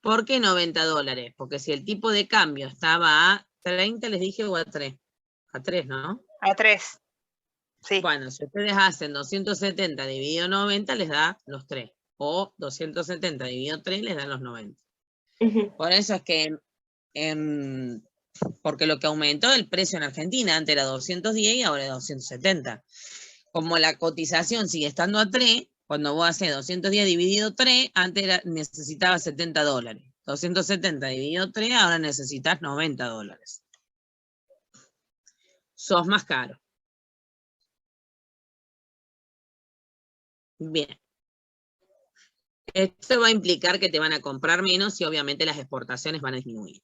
¿Por qué 90 dólares? Porque si el tipo de cambio estaba a 30, les dije, o a 3. A 3, ¿no? A 3. Sí. Bueno, si ustedes hacen 270 dividido 90, les da los 3. O 270 dividido 3, les da los 90. Por eso es que, porque lo que aumentó el precio en Argentina, antes era 210 y ahora es 270. Como la cotización sigue estando a 3, cuando vos haces 210 dividido 3, antes necesitabas 70 dólares. 270 dividido 3, ahora necesitas 90 dólares. Sos más caro. Bien. Esto va a implicar que te van a comprar menos y obviamente las exportaciones van a disminuir.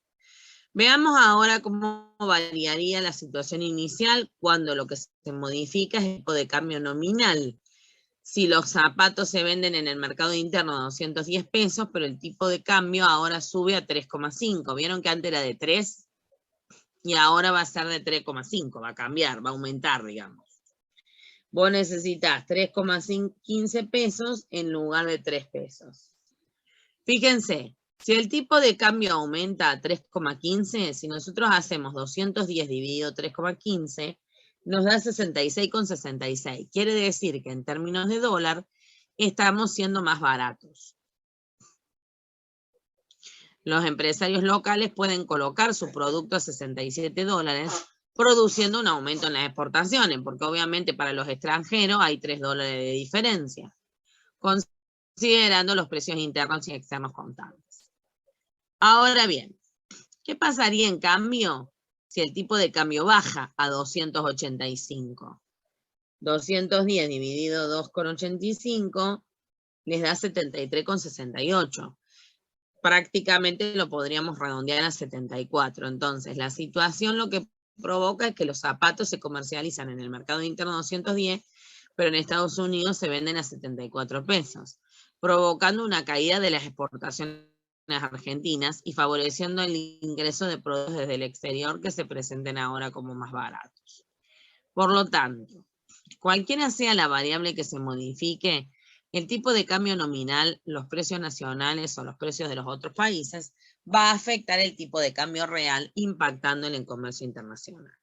Veamos ahora cómo variaría la situación inicial cuando lo que se modifica es el tipo de cambio nominal. Si los zapatos se venden en el mercado interno a 210 pesos, pero el tipo de cambio ahora sube a 3,5. ¿Vieron que antes era de 3? Y ahora va a ser de 3,5. Va a cambiar, va a aumentar, digamos. Vos necesitas 3,15 pesos en lugar de 3 pesos. Fíjense. Si el tipo de cambio aumenta a 3,15, si nosotros hacemos 210 dividido 3,15, nos da 66,66. Quiere decir que en términos de dólar, estamos siendo más baratos. Los empresarios locales pueden colocar su producto a 67 dólares, produciendo un aumento en las exportaciones, porque obviamente para los extranjeros hay 3 dólares de diferencia, considerando los precios internos y externos contables. Ahora bien, ¿qué pasaría en cambio si el tipo de cambio baja a 285? 210 dividido 2,85 les da 73,68. Prácticamente lo podríamos redondear a 74. Entonces, la situación lo que provoca es que los zapatos se comercializan en el mercado interno a 210, pero en Estados Unidos se venden a 74 pesos, provocando una caída de las exportaciones argentinas y favoreciendo el ingreso de productos desde el exterior que se presenten ahora como más baratos. Por lo tanto, cualquiera sea la variable que se modifique, el tipo de cambio nominal, los precios nacionales o los precios de los otros países, va a afectar el tipo de cambio real, impactando en el comercio internacional.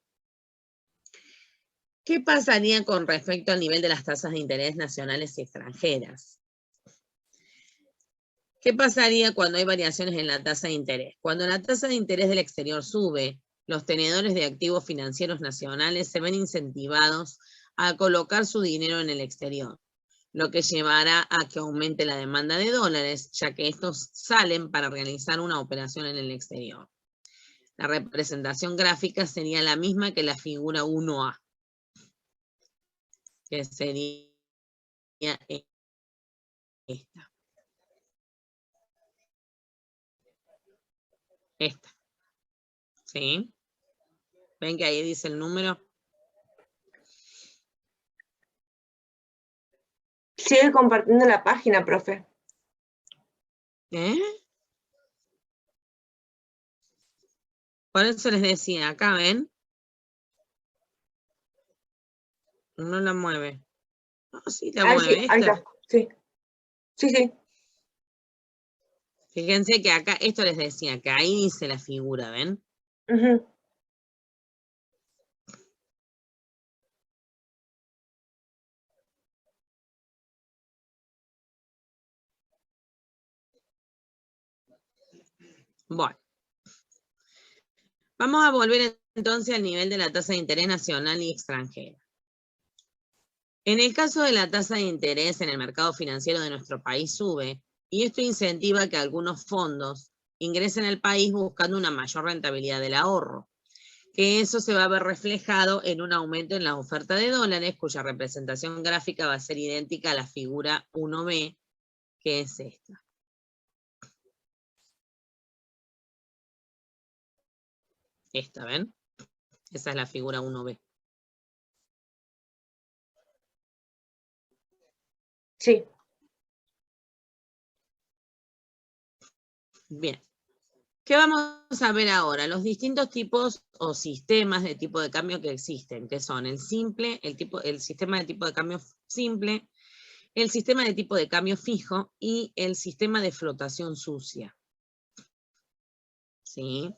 ¿Qué pasaría con respecto al nivel de las tasas de interés nacionales y extranjeras? ¿Qué pasaría cuando hay variaciones en la tasa de interés? Cuando la tasa de interés del exterior sube, los tenedores de activos financieros nacionales se ven incentivados a colocar su dinero en el exterior, lo que llevará a que aumente la demanda de dólares, ya que estos salen para realizar una operación en el exterior. La representación gráfica sería la misma que la figura 1A, que sería esta. Esta. ¿Sí? ¿Ven que ahí dice el número? Sigue compartiendo la página, profe. ¿Eh? Por eso les decía, acá ven. No la mueve. No, sí la mueve. Sí, ahí está. Sí. Sí, sí. Fíjense que acá, esto les decía, que ahí dice la figura, ¿ven? Uh-huh. Bueno. Vamos a volver entonces al nivel de la tasa de interés nacional y extranjera. En el caso de la tasa de interés en el mercado financiero de nuestro país sube, y esto incentiva que algunos fondos ingresen al país buscando una mayor rentabilidad del ahorro, que eso se va a ver reflejado en un aumento en la oferta de dólares, cuya representación gráfica va a ser idéntica a la figura 1B, que es esta. Esta, ¿ven? Esa es la figura 1B. Sí. Bien. ¿Qué vamos a ver ahora? Los distintos tipos o sistemas de tipo de cambio que existen, que son el simple, el sistema de tipo de cambio simple, el sistema de tipo de cambio fijo y el sistema de flotación sucia. ¿Sí?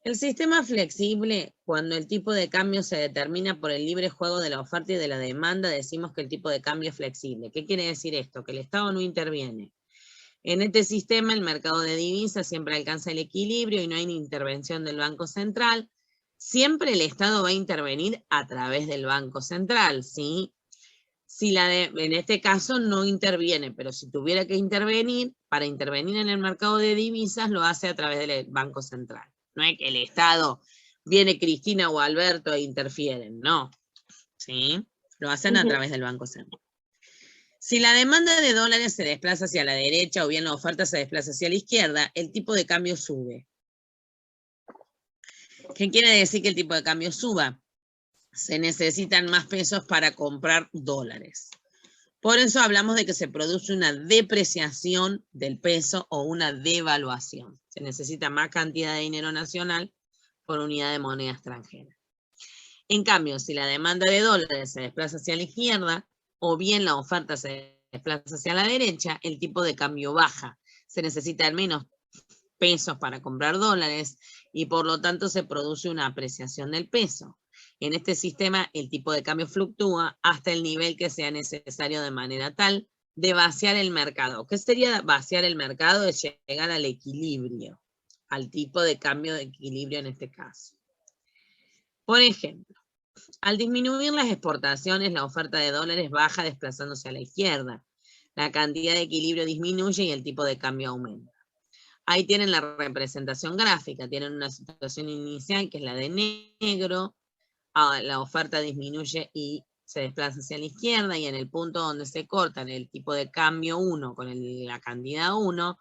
El sistema flexible, cuando el tipo de cambio se determina por el libre juego de la oferta y de la demanda, decimos que el tipo de cambio es flexible. ¿Qué quiere decir esto? Que el Estado no interviene. En este sistema, el mercado de divisas siempre alcanza el equilibrio y no hay ni intervención del Banco Central. Siempre el Estado va a intervenir a través del Banco Central, ¿sí? En este caso no interviene, pero si tuviera que intervenir, para intervenir en el mercado de divisas, lo hace a través del Banco Central. No es que el Estado, viene Cristina o Alberto e interfieren, no. ¿Sí? Lo hacen a través del Banco Central. Si la demanda de dólares se desplaza hacia la derecha o bien la oferta se desplaza hacia la izquierda, el tipo de cambio sube. ¿Qué quiere decir que el tipo de cambio suba? Se necesitan más pesos para comprar dólares. Por eso hablamos de que se produce una depreciación del peso o una devaluación. Se necesita más cantidad de dinero nacional por unidad de moneda extranjera. En cambio, si la demanda de dólares se desplaza hacia la izquierda, o bien la oferta se desplaza hacia la derecha, el tipo de cambio baja. Se necesitan menos pesos para comprar dólares y por lo tanto se produce una apreciación del peso. En este sistema el tipo de cambio fluctúa hasta el nivel que sea necesario de manera tal de vaciar el mercado. ¿Qué sería vaciar el mercado? Es llegar al equilibrio, al tipo de cambio de equilibrio en este caso. Por ejemplo, al disminuir las exportaciones, la oferta de dólares baja desplazándose a la izquierda. La cantidad de equilibrio disminuye y el tipo de cambio aumenta. Ahí tienen la representación gráfica, tienen una situación inicial que es la de negro, la oferta disminuye y se desplaza hacia la izquierda y en el punto donde se cortan el tipo de cambio 1 con la cantidad 1,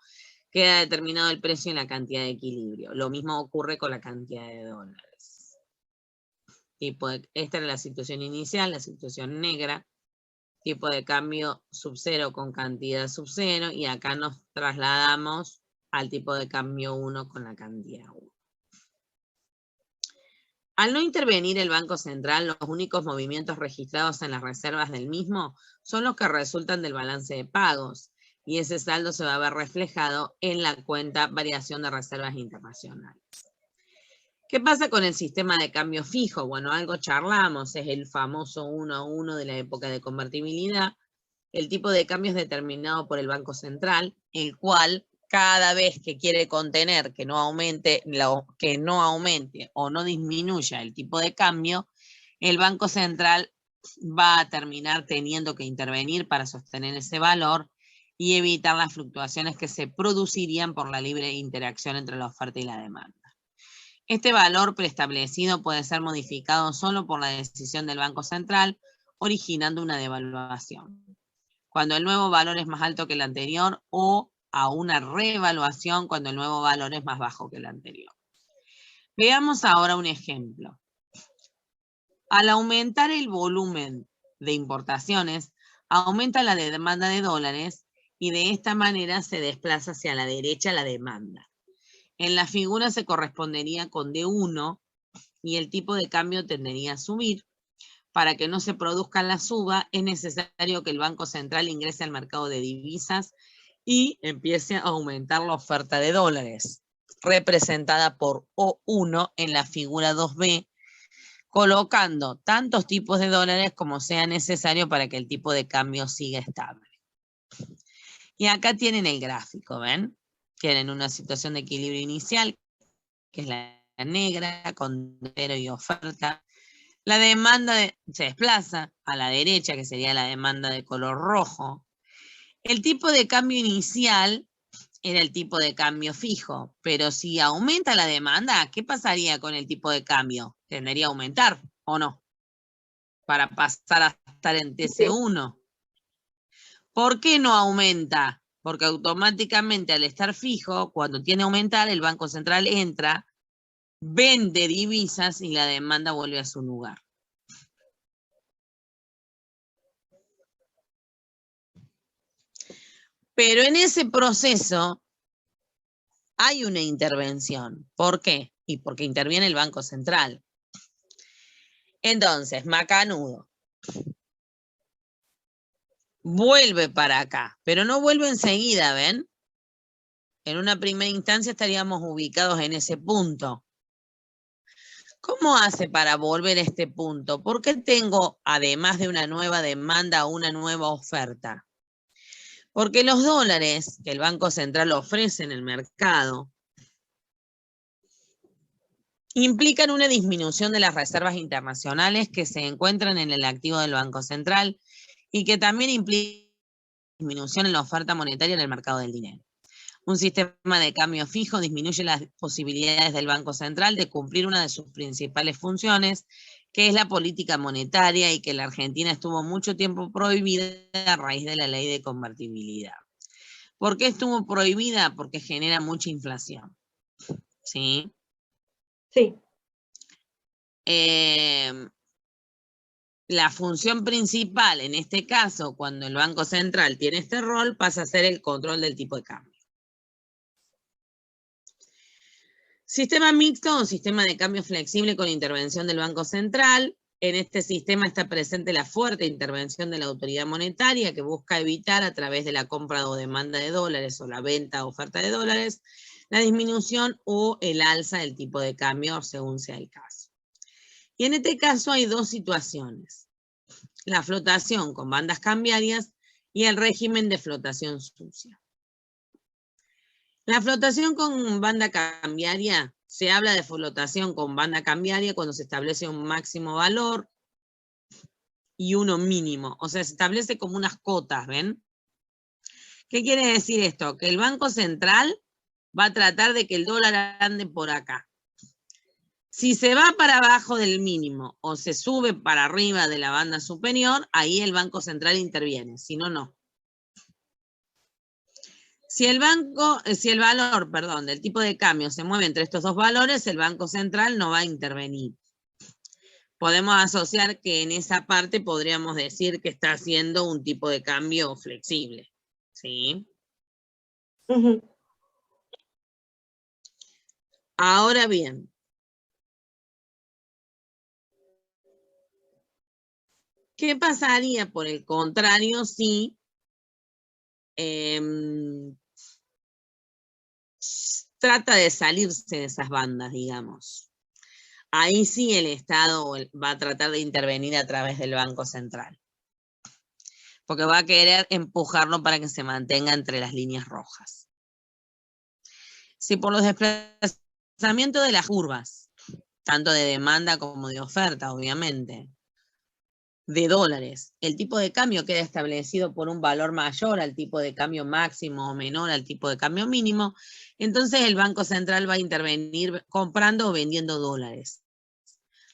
queda determinado el precio y la cantidad de equilibrio. Lo mismo ocurre con la cantidad de dólares. Esta era la situación inicial, la situación negra, tipo de cambio sub 0 con cantidad sub 0, y acá nos trasladamos al tipo de cambio 1 con la cantidad 1. Al no intervenir el Banco Central, los únicos movimientos registrados en las reservas del mismo son los que resultan del balance de pagos, y ese saldo se va a ver reflejado en la cuenta variación de reservas internacionales. ¿Qué pasa con el sistema de cambio fijo? Bueno, algo charlamos, es el famoso 1 a 1 de la época de convertibilidad. El tipo de cambio es determinado por el Banco Central, el cual cada vez que quiere contener que no aumente o no disminuya el tipo de cambio, el Banco Central va a terminar teniendo que intervenir para sostener ese valor y evitar las fluctuaciones que se producirían por la libre interacción entre la oferta y la demanda. Este valor preestablecido puede ser modificado solo por la decisión del Banco Central, originando una devaluación. Cuando el nuevo valor es más alto que el anterior, o a una reevaluación cuando el nuevo valor es más bajo que el anterior. Veamos ahora un ejemplo. Al aumentar el volumen de importaciones, aumenta la demanda de dólares y de esta manera se desplaza hacia la derecha la demanda. En la figura se correspondería con D1 y el tipo de cambio tendería a subir. Para que no se produzca la suba, es necesario que el Banco Central ingrese al mercado de divisas y empiece a aumentar la oferta de dólares, representada por O1 en la figura 2B, colocando tantos tipos de dólares como sea necesario para que el tipo de cambio siga estable. Y acá tienen el gráfico, ¿ven? Tienen una situación de equilibrio inicial, que es la negra, con cero y oferta. La demanda se desplaza a la derecha, que sería la demanda de color rojo. El tipo de cambio inicial era el tipo de cambio fijo, pero si aumenta la demanda, ¿qué pasaría con el tipo de cambio? ¿Tendería a aumentar o no? Para pasar a estar en TC1. ¿Por qué no aumenta? Porque automáticamente al estar fijo, cuando tiene que aumentar, el Banco Central entra, vende divisas y la demanda vuelve a su lugar. Pero en ese proceso hay una intervención. ¿Por qué? Y porque interviene el Banco Central. Entonces, macanudo. Vuelve para acá, pero no vuelve enseguida, ¿ven? En una primera instancia estaríamos ubicados en ese punto. ¿Cómo hace para volver a este punto? ¿Por qué tengo, además de una nueva demanda, una nueva oferta? Porque los dólares que el Banco Central ofrece en el mercado implican una disminución de las reservas internacionales que se encuentran en el activo del Banco Central y que también implica disminución en la oferta monetaria en el mercado del dinero. Un sistema de cambio fijo disminuye las posibilidades del Banco Central de cumplir una de sus principales funciones, que es la política monetaria, y que la Argentina estuvo mucho tiempo prohibida a raíz de la ley de convertibilidad. ¿Por qué estuvo prohibida? Porque genera mucha inflación. ¿Sí? Sí. La función principal, en este caso, cuando el Banco Central tiene este rol, pasa a ser el control del tipo de cambio. Sistema mixto o sistema de cambio flexible con intervención del Banco Central. En este sistema está presente la fuerte intervención de la autoridad monetaria, que busca evitar a través de la compra o demanda de dólares o la venta o oferta de dólares la disminución o el alza del tipo de cambio según sea el caso. Y en este caso hay dos situaciones: la flotación con bandas cambiarias y el régimen de flotación sucia. La flotación con banda cambiaria, se habla de flotación con banda cambiaria cuando se establece un máximo valor y uno mínimo. O sea, se establece como unas cotas, ¿ven? ¿Qué quiere decir esto? Que el Banco Central va a tratar de que el dólar ande por acá. Si se va para abajo del mínimo o se sube para arriba de la banda superior, ahí el Banco Central interviene, si no, no. Si el valor del tipo de cambio se mueve entre estos dos valores, el Banco Central no va a intervenir. Podemos asociar que en esa parte podríamos decir que está haciendo un tipo de cambio flexible. ¿Sí? Ahora bien, ¿Qué pasaría, por el contrario, si trata de salirse de esas bandas, digamos? Ahí sí el Estado va a tratar de intervenir a través del Banco Central, porque va a querer empujarlo para que se mantenga entre las líneas rojas. Si por los desplazamientos de las curvas, tanto de demanda como de oferta, obviamente, de dólares, el tipo de cambio queda establecido por un valor mayor al tipo de cambio máximo o menor al tipo de cambio mínimo, entonces el Banco Central va a intervenir comprando o vendiendo dólares,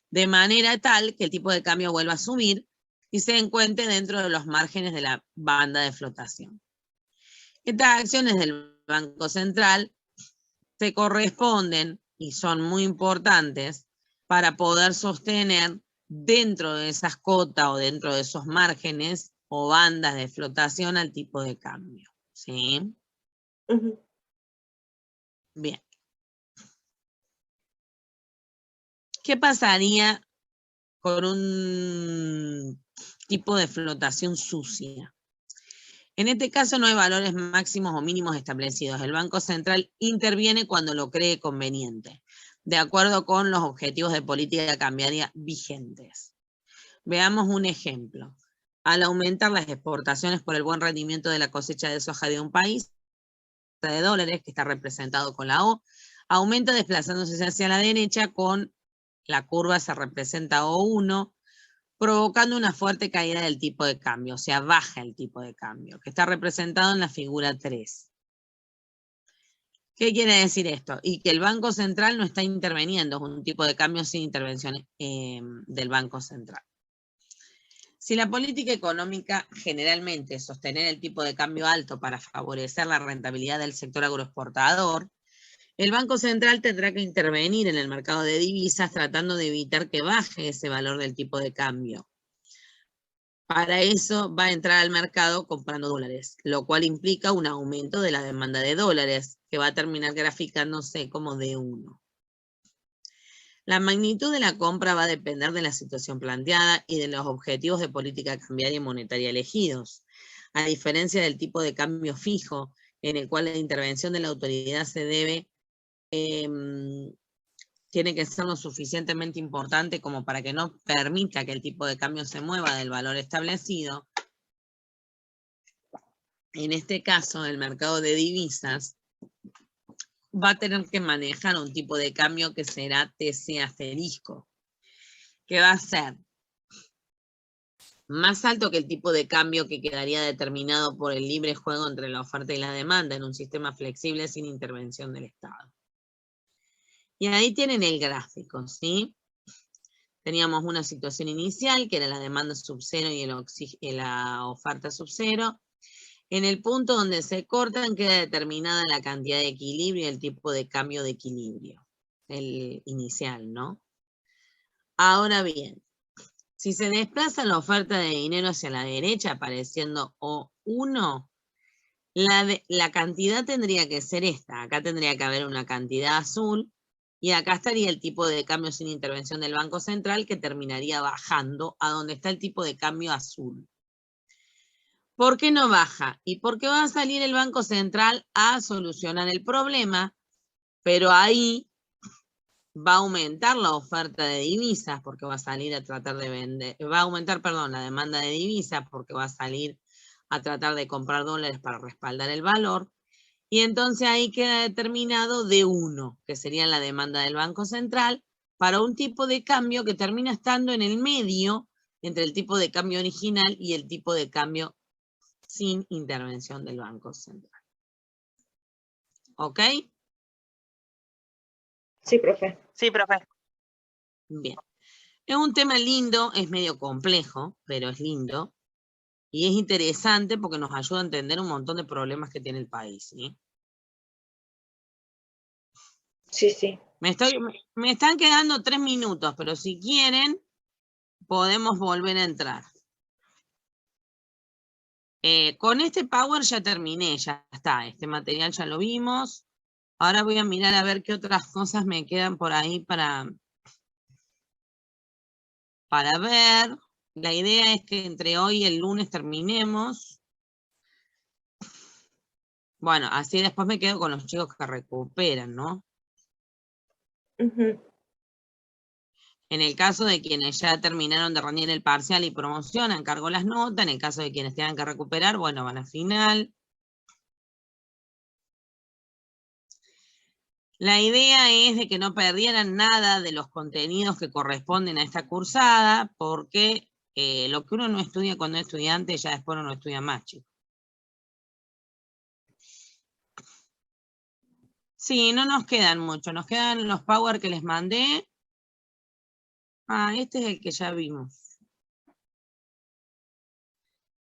de manera tal que el tipo de cambio vuelva a subir y se encuentre dentro de los márgenes de la banda de flotación. Estas acciones del Banco Central se corresponden y son muy importantes para poder sostener dentro de esas cotas o dentro de esos márgenes o bandas de flotación al tipo de cambio. ¿Sí? Bien. ¿Qué pasaría con un tipo de flotación sucia? En este caso no hay valores máximos o mínimos establecidos. El Banco Central interviene cuando lo cree conveniente, de acuerdo con los objetivos de política cambiaria vigentes. Veamos un ejemplo. Al aumentar las exportaciones por el buen rendimiento de la cosecha de soja de un país, de dólares, que está representado con la O, aumenta desplazándose hacia la derecha con la curva se representa O1, provocando una fuerte caída del tipo de cambio, o sea, baja el tipo de cambio, que está representado en la figura 3. ¿Qué quiere decir esto? Y que el Banco Central no está interviniendo, es un tipo de cambio sin intervención del Banco Central. Si la política económica generalmente es sostener el tipo de cambio alto para favorecer la rentabilidad del sector agroexportador, el Banco Central tendrá que intervenir en el mercado de divisas tratando de evitar que baje ese valor del tipo de cambio. Para eso va a entrar al mercado comprando dólares, lo cual implica un aumento de la demanda de dólares, que va a terminar graficándose como D1. La magnitud de la compra va a depender de la situación planteada y de los objetivos de política cambiaria y monetaria elegidos. A diferencia del tipo de cambio fijo, en el cual la intervención de la autoridad se debe, tiene que ser lo suficientemente importante como para que no permita que el tipo de cambio se mueva del valor establecido. En este caso, el mercado de divisas va a tener que manejar un tipo de cambio que será TC asterisco, que va a ser más alto que el tipo de cambio que quedaría determinado por el libre juego entre la oferta y la demanda en un sistema flexible sin intervención del Estado. Y ahí tienen el gráfico, ¿sí? Teníamos una situación inicial, que era la demanda sub cero y la oferta sub cero. En el punto donde se cortan queda determinada la cantidad de equilibrio y el tipo de cambio de equilibrio, el inicial, ¿no? Ahora bien, si se desplaza la oferta de dinero hacia la derecha, apareciendo O1, la cantidad tendría que ser esta. Acá tendría que haber una cantidad azul, y acá estaría el tipo de cambio sin intervención del Banco Central, que terminaría bajando a donde está el tipo de cambio azul. ¿Por qué no baja? Y porque va a salir el Banco Central a solucionar el problema, pero ahí va a aumentar la oferta de divisas porque va a salir a tratar de vender, va a aumentar, perdón, la demanda de divisas porque va a salir a tratar de comprar dólares para respaldar el valor. Y entonces ahí queda determinado D1, que sería la demanda del Banco Central, para un tipo de cambio que termina estando en el medio entre el tipo de cambio original y el tipo de cambio sin intervención del Banco Central. ¿Ok? Sí, profe. Sí, profe. Bien. Es un tema lindo, es medio complejo, pero es lindo. Y es interesante porque nos ayuda a entender un montón de problemas que tiene el país, ¿sí? Sí, sí. Me están quedando 3 minutos, pero si quieren, podemos volver a entrar. Con este Power ya terminé, ya está. Este material ya lo vimos. Ahora voy a mirar a ver qué otras cosas me quedan por ahí para ver. La idea es que entre hoy y el lunes terminemos. Bueno, así después me quedo con los chicos que recuperan, ¿no? Ujú. En el caso de quienes ya terminaron de rendir el parcial y promocionan, cargo las notas. En el caso de quienes tengan que recuperar, bueno, van a final. La idea es de que no perdieran nada de los contenidos que corresponden a esta cursada, porque lo que uno no estudia cuando es estudiante, ya después uno no estudia más, chicos. Sí, no nos quedan mucho, nos quedan los power que les mandé. Ah, este es el que ya vimos.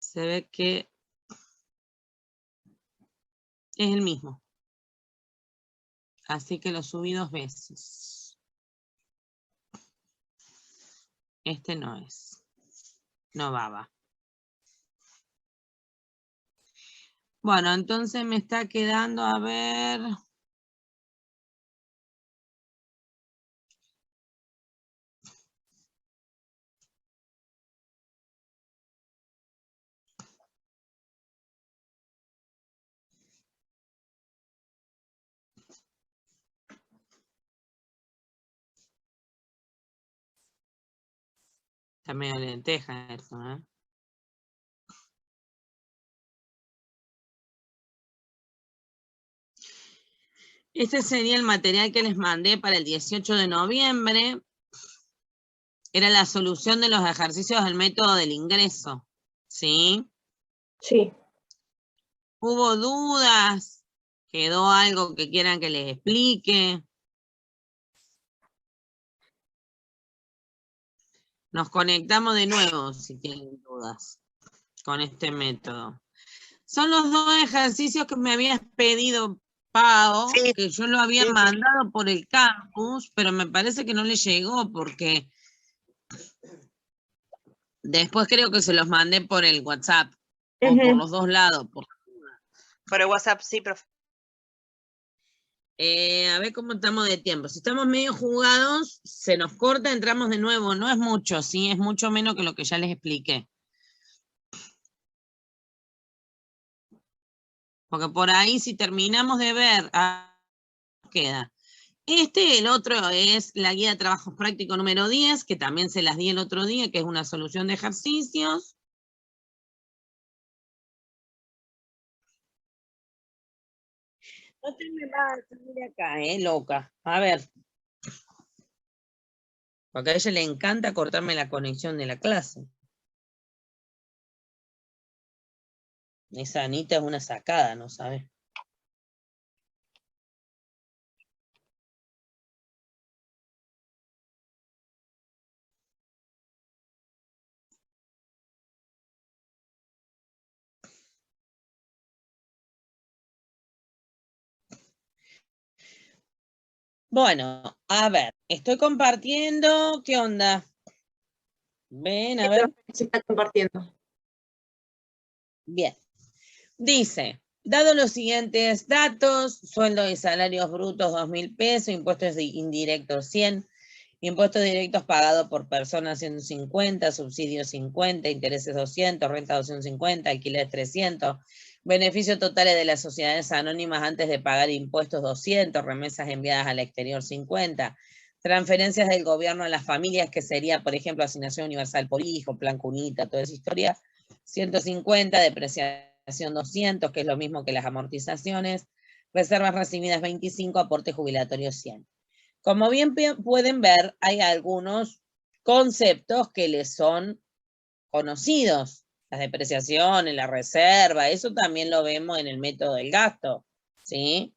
Se ve que es el mismo. Así que lo subí 2 veces. Este no es. No va. Bueno, entonces me está quedando, a ver. Está medio lenteja esto, ¿eh? Este sería el material que les mandé para el 18 de noviembre. Era la solución de los ejercicios del método del ingreso. ¿Sí? Sí. ¿Hubo dudas? ¿Quedó algo que quieran que les explique? Nos conectamos de nuevo si tienen dudas con este método. Son los 2 ejercicios que me habías pedido, Pau, Sí, que yo lo había sí. mandado por el campus, pero me parece que no le llegó porque después creo que se los mandé por el WhatsApp, o por los 2 lados. Por el WhatsApp, sí, profe. A ver cómo estamos de tiempo. Si estamos medio jugados, se nos corta, entramos de nuevo. No es mucho, sí, es mucho menos que lo que ya les expliqué. Porque por ahí, si terminamos de ver, queda. El otro es la guía de trabajos prácticos número 10, que también se las di el otro día, que es una solución de ejercicios. No te me vas a salir acá, loca. A ver. Porque a ella le encanta cortarme la conexión de la clase. Esa Anita es una sacada, ¿no sabes? Bueno, a ver, estoy compartiendo. ¿Qué onda? Ven, a ver. Se está compartiendo. Bien. Dice, dado los siguientes datos, sueldo y salarios brutos 2.000 pesos, impuestos indirectos 100, impuestos directos pagados por personas 150, subsidios 50, intereses 200, renta 250, alquiler 300, beneficios totales de las sociedades anónimas antes de pagar impuestos 200, remesas enviadas al exterior 50, transferencias del gobierno a las familias, que sería, por ejemplo, asignación universal por hijo, plan cunita, toda esa historia, 150, depreciación 200, que es lo mismo que las amortizaciones, reservas recibidas 25, aporte jubilatorio 100. Como bien pueden ver, hay algunos conceptos que les son conocidos. Las depreciaciones, la reserva, eso también lo vemos en el método del gasto, ¿sí?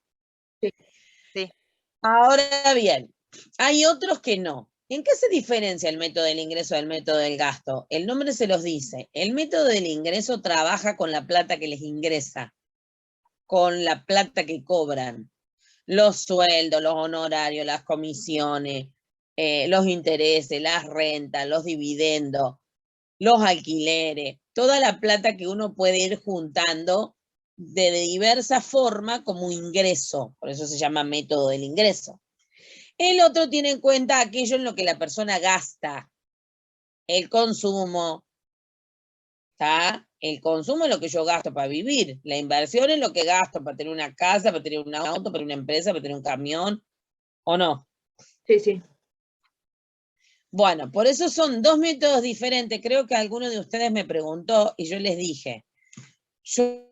Sí. Ahora bien, hay otros que no. ¿En qué se diferencia el método del ingreso del método del gasto? El nombre se los dice. El método del ingreso trabaja con la plata que les ingresa, con la plata que cobran. Los sueldos, los honorarios, las comisiones, los intereses, las rentas, los dividendos, los alquileres, toda la plata que uno puede ir juntando de diversa forma como ingreso. Por eso se llama método del ingreso. El otro tiene en cuenta aquello en lo que la persona gasta. el consumo, ¿está? El consumo es lo que yo gasto para vivir. La inversión es lo que gasto para tener una casa, para tener un auto, para tener una empresa, para tener un camión, ¿o no? Sí, sí. Bueno, por eso son dos métodos diferentes. Creo que alguno de ustedes me preguntó y yo les dije, yo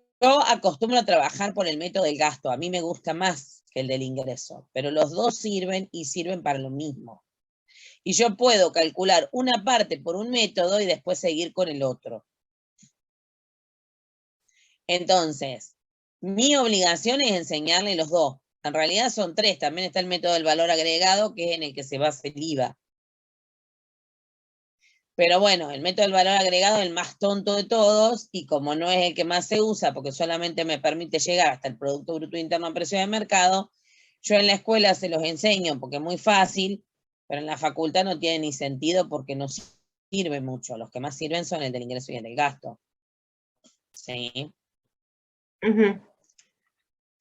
acostumbro a trabajar por el método del gasto. A mí me gusta más que el del ingreso, pero los dos sirven y sirven para lo mismo. Y yo puedo calcular una parte por un método y después seguir con el otro. Entonces, mi obligación es enseñarle los dos. En realidad son tres. También está el método del valor agregado, que es en el que se basa el IVA. Pero bueno, el método del valor agregado es el más tonto de todos y como no es el que más se usa porque solamente me permite llegar hasta el Producto Bruto Interno a precio de mercado, yo en la escuela se los enseño porque es muy fácil, pero en la facultad no tiene ni sentido porque no sirve mucho. Los que más sirven son el del ingreso y el del gasto. ¿Sí?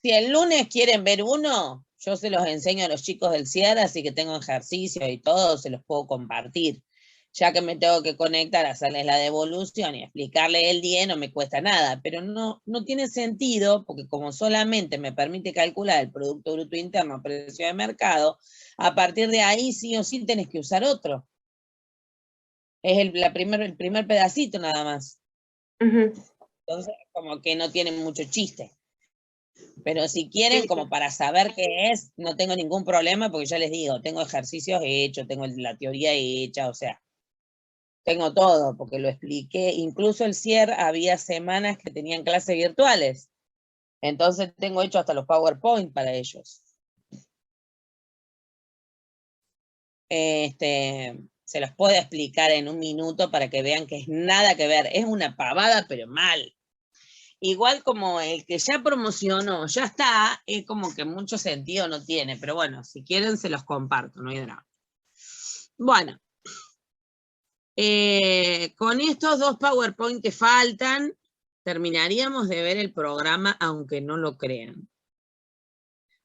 Si el lunes quieren ver uno, yo se los enseño a los chicos del CIER, así que tengo ejercicios y todo, se los puedo compartir. Ya que me tengo que conectar, hacerles la devolución y explicarles el día, no me cuesta nada, pero no tiene sentido, porque como solamente me permite calcular el Producto Bruto Interno a precio de mercado, a partir de ahí sí o sí tenés que usar otro. Es el primer pedacito nada más. Entonces, como que no tiene mucho chiste. Pero si quieren, como para saber qué es, no tengo ningún problema, porque ya les digo, tengo ejercicios hechos, tengo la teoría hecha, o sea, tengo todo, porque lo expliqué. Incluso el CIER había semanas que tenían clases virtuales. Entonces tengo hecho hasta los PowerPoint para ellos. Se los puedo explicar en un minuto para que vean que es nada que ver. Es una pavada, pero mal. Igual como el que ya promocionó, ya está, es como que mucho sentido no tiene. Pero bueno, si quieren se los comparto, no hay drama. Bueno. Con estos dos PowerPoint que faltan, terminaríamos de ver el programa, aunque no lo crean.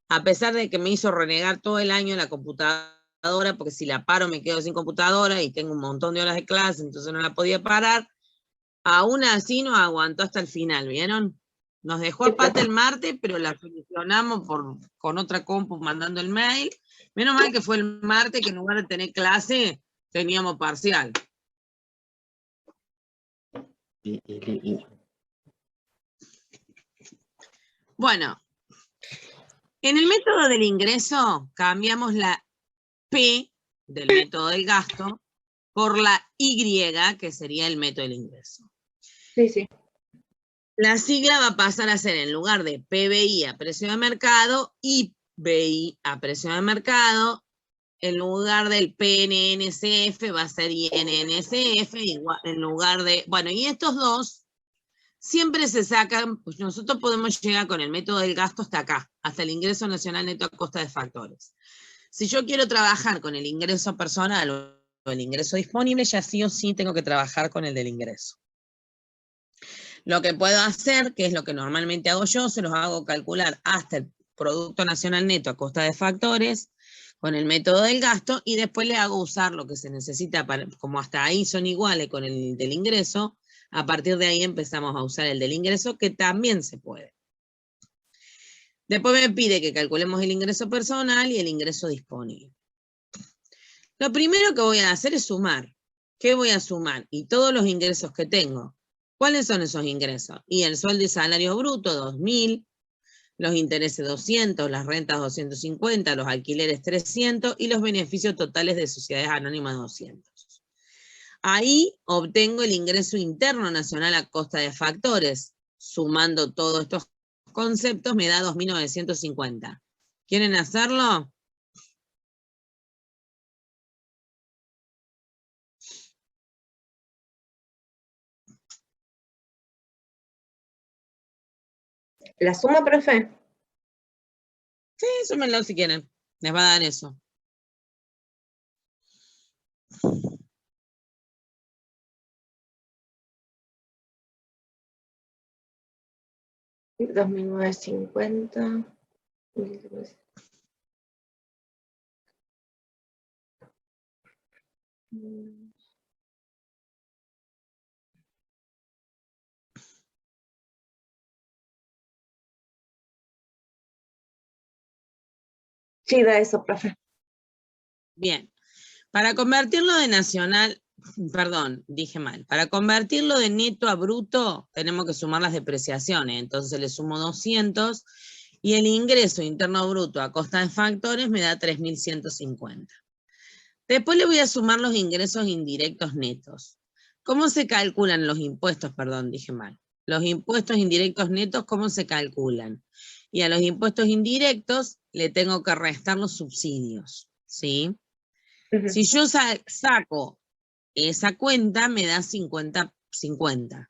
A pesar de que me hizo renegar todo el año la computadora, porque si la paro me quedo sin computadora y tengo un montón de horas de clase, entonces no la podía parar, aún así nos aguantó hasta el final, ¿vieron? Nos dejó a pata el martes, pero la solucionamos con otra compu mandando el mail. Menos mal que fue el martes que en lugar de tener clase, teníamos parcial. Bueno, en el método del ingreso cambiamos la P del método del gasto por la Y, que sería el método del ingreso. Sí, sí. La sigla va a pasar a ser, en lugar de PBI a precio de mercado, IBI a precio de mercado. En lugar del PNNCF va a ser INNCF, igual, en lugar de... Bueno, y estos dos siempre se sacan, pues nosotros podemos llegar con el método del gasto hasta acá, hasta el ingreso nacional neto a costa de factores. Si yo quiero trabajar con el ingreso personal o el ingreso disponible, ya sí o sí tengo que trabajar con el del ingreso. Lo que puedo hacer, que es lo que normalmente hago yo, se los hago calcular hasta el Producto Nacional Neto a costa de factores, con el método del gasto, y después le hago usar lo que se necesita, para, como hasta ahí son iguales con el del ingreso, a partir de ahí empezamos a usar el del ingreso, que también se puede. Después me pide que calculemos el ingreso personal y el ingreso disponible. Lo primero que voy a hacer es sumar. ¿Qué voy a sumar? Y todos los ingresos que tengo. ¿Cuáles son esos ingresos? Y el sueldo y salario bruto, 2.000, los intereses 200, las rentas 250, los alquileres 300 y los beneficios totales de sociedades anónimas 200. Ahí obtengo el ingreso interno nacional a costa de factores. Sumando todos estos conceptos me da 2.950. ¿Quieren hacerlo? ¿La suma, profe? Sí, súmenlo si quieren. Les va a dar eso. $2.950. Sí, da eso, profe. Bien. Para convertirlo de nacional, perdón, dije mal. Para convertirlo de neto a bruto, tenemos que sumar las depreciaciones. Entonces le sumo 200 y el ingreso interno bruto a costa de factores me da 3.150. Después le voy a sumar los ingresos indirectos netos. ¿Cómo se calculan los impuestos? Perdón, dije mal. Los impuestos indirectos netos, ¿cómo se calculan? Y a los impuestos indirectos le tengo que restar los subsidios, ¿sí? Si yo saco esa cuenta, me da 50-50.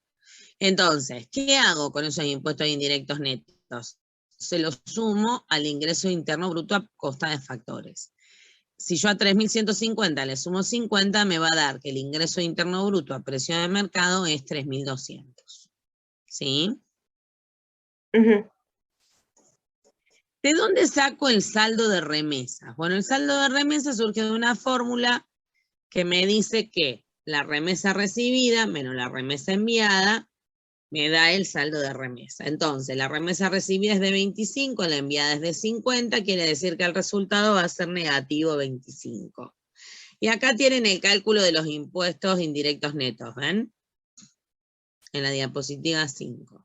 Entonces, ¿qué hago con esos impuestos indirectos netos? Se los sumo al ingreso interno bruto a costa de factores. Si yo a 3.150 le sumo 50, me va a dar que el ingreso interno bruto a precio de mercado es 3.200. ¿Sí? ¿De dónde saco el saldo de remesas? Bueno, el saldo de remesas surge de una fórmula que me dice que la remesa recibida menos la remesa enviada me da el saldo de remesa. Entonces, la remesa recibida es de 25, la enviada es de 50, quiere decir que el resultado va a ser negativo 25. Y acá tienen el cálculo de los impuestos indirectos netos, ¿ven? En la diapositiva 5.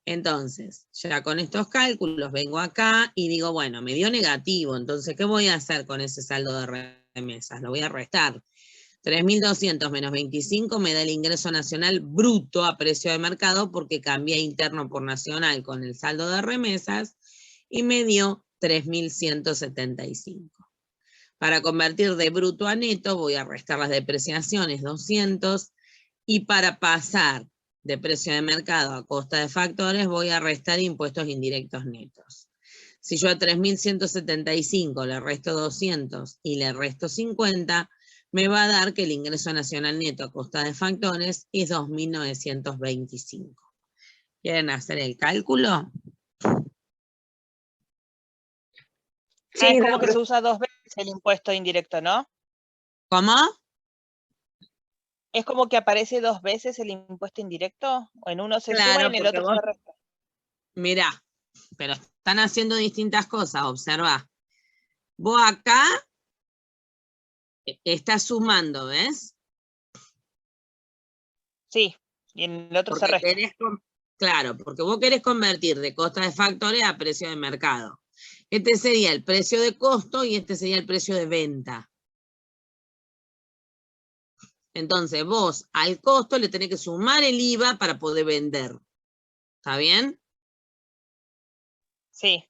Entonces, ya con estos cálculos vengo acá y digo, bueno, me dio negativo, entonces, ¿qué voy a hacer con ese saldo de remesas? Lo voy a restar. 3.200 menos 25 me da el ingreso nacional bruto a precio de mercado porque cambié interno por nacional con el saldo de remesas y me dio 3.175. Para convertir de bruto a neto voy a restar las depreciaciones 200 y para pasar de precio de mercado a costa de factores voy a restar impuestos indirectos netos. Si yo a 3.175 le resto 200 y le resto 50, me va a dar que el ingreso nacional neto a costa de factores es 2.925. ¿Quieren hacer el cálculo? Sí, es como que se usa 2 veces el impuesto indirecto, ¿no? ¿Cómo? Es como que aparece 2 veces el impuesto indirecto, o en uno se suma y en el otro se resta. Mirá, pero están haciendo distintas cosas, observa. Vos acá estás sumando, ¿ves? Sí, y en el otro se Porque resta. claro, porque vos querés convertir de costa de factores a precio de mercado. Este sería el precio de costo y este sería el precio de venta. Entonces vos al costo le tenés que sumar el IVA para poder vender. ¿Está bien? Sí.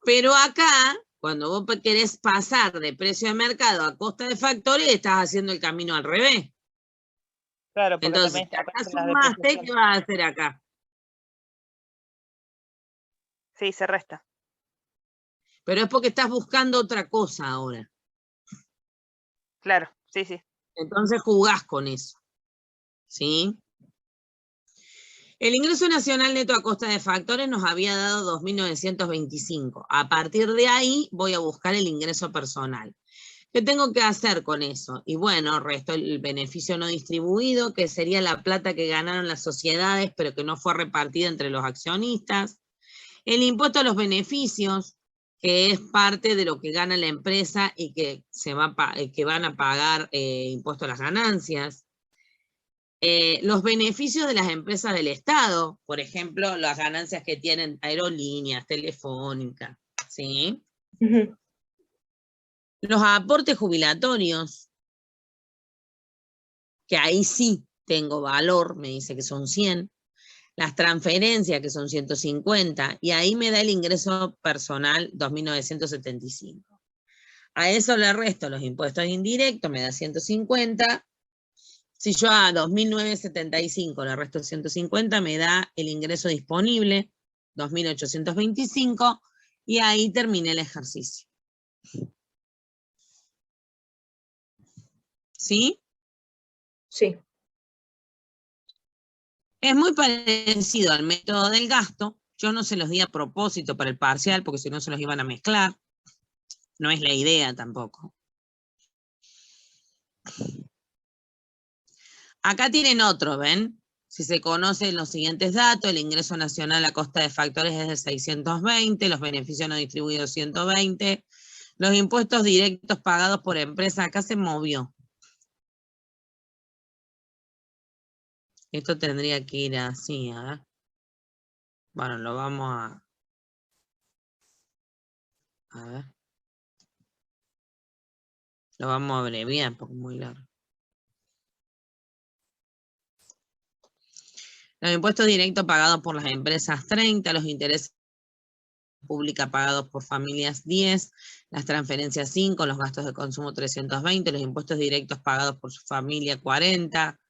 Pero acá, cuando vos querés pasar de precio de mercado a costa de factores, estás haciendo el camino al revés. Claro, porque Entonces, también acá aparecen las sumaste, ¿qué depreciaciones. vas a hacer acá? Sí, se resta. Pero es porque estás buscando otra cosa ahora. Claro, sí, sí. Entonces jugás con eso. ¿Sí? El ingreso nacional neto a costa de factores nos había dado 2.925. A partir de ahí voy a buscar el ingreso personal. ¿Qué tengo que hacer con eso? Y bueno, resto el beneficio no distribuido, que sería la plata que ganaron las sociedades, pero que no fue repartida entre los accionistas. El impuesto a los beneficios, que es parte de lo que gana la empresa y que, que van a pagar impuesto a las ganancias. Los beneficios de las empresas del Estado, por ejemplo, las ganancias que tienen aerolíneas, telefónica, ¿sí? Los aportes jubilatorios, que ahí sí tengo valor, me dice que son 100. Las transferencias, que son 150, y ahí me da el ingreso personal 2.975. A eso le resto los impuestos indirectos, me da 150. Si yo a 2.975 le resto 150, me da el ingreso disponible, 2.825, y ahí terminé el ejercicio. ¿Sí? Sí. Es muy parecido al método del gasto. Yo no se los di a propósito para el parcial, porque si no se los iban a mezclar. No es la idea tampoco. Acá tienen otro, ¿ven? Si se conocen los siguientes datos, el ingreso nacional a costa de factores es de 620, los beneficios no distribuidos 120, los impuestos directos pagados por empresa, acá se movió. Esto tendría que ir así, a ver. Bueno, lo vamos a ver. Lo vamos a abreviar porque es muy largo. Los impuestos directos pagados por las empresas 30, los intereses pública pagados por familias 10, las transferencias 5, los gastos de consumo 320, los impuestos directos pagados por su familia 40.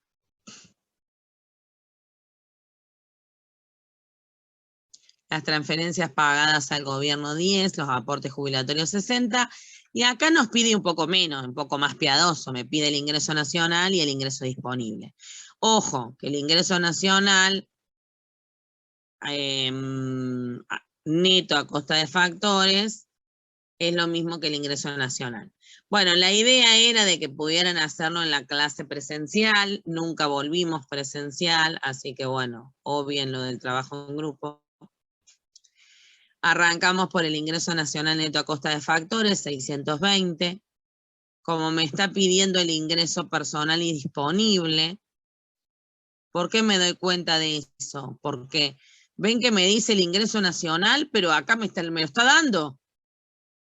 Las transferencias pagadas al gobierno 10, los aportes jubilatorios 60, y acá nos pide un poco menos, un poco más piadoso, me pide el ingreso nacional y el ingreso disponible. Ojo, que el ingreso nacional neto a costa de factores es lo mismo que el ingreso nacional. Bueno, la idea era de que pudieran hacerlo en la clase presencial, nunca volvimos presencial, así que bueno, obvien lo del trabajo en grupo. Arrancamos por el ingreso nacional neto a costa de factores, 620. Como me está pidiendo el ingreso personal y disponible, ¿por qué me doy cuenta de eso? Porque ven que me dice el ingreso nacional, pero acá me lo está dando.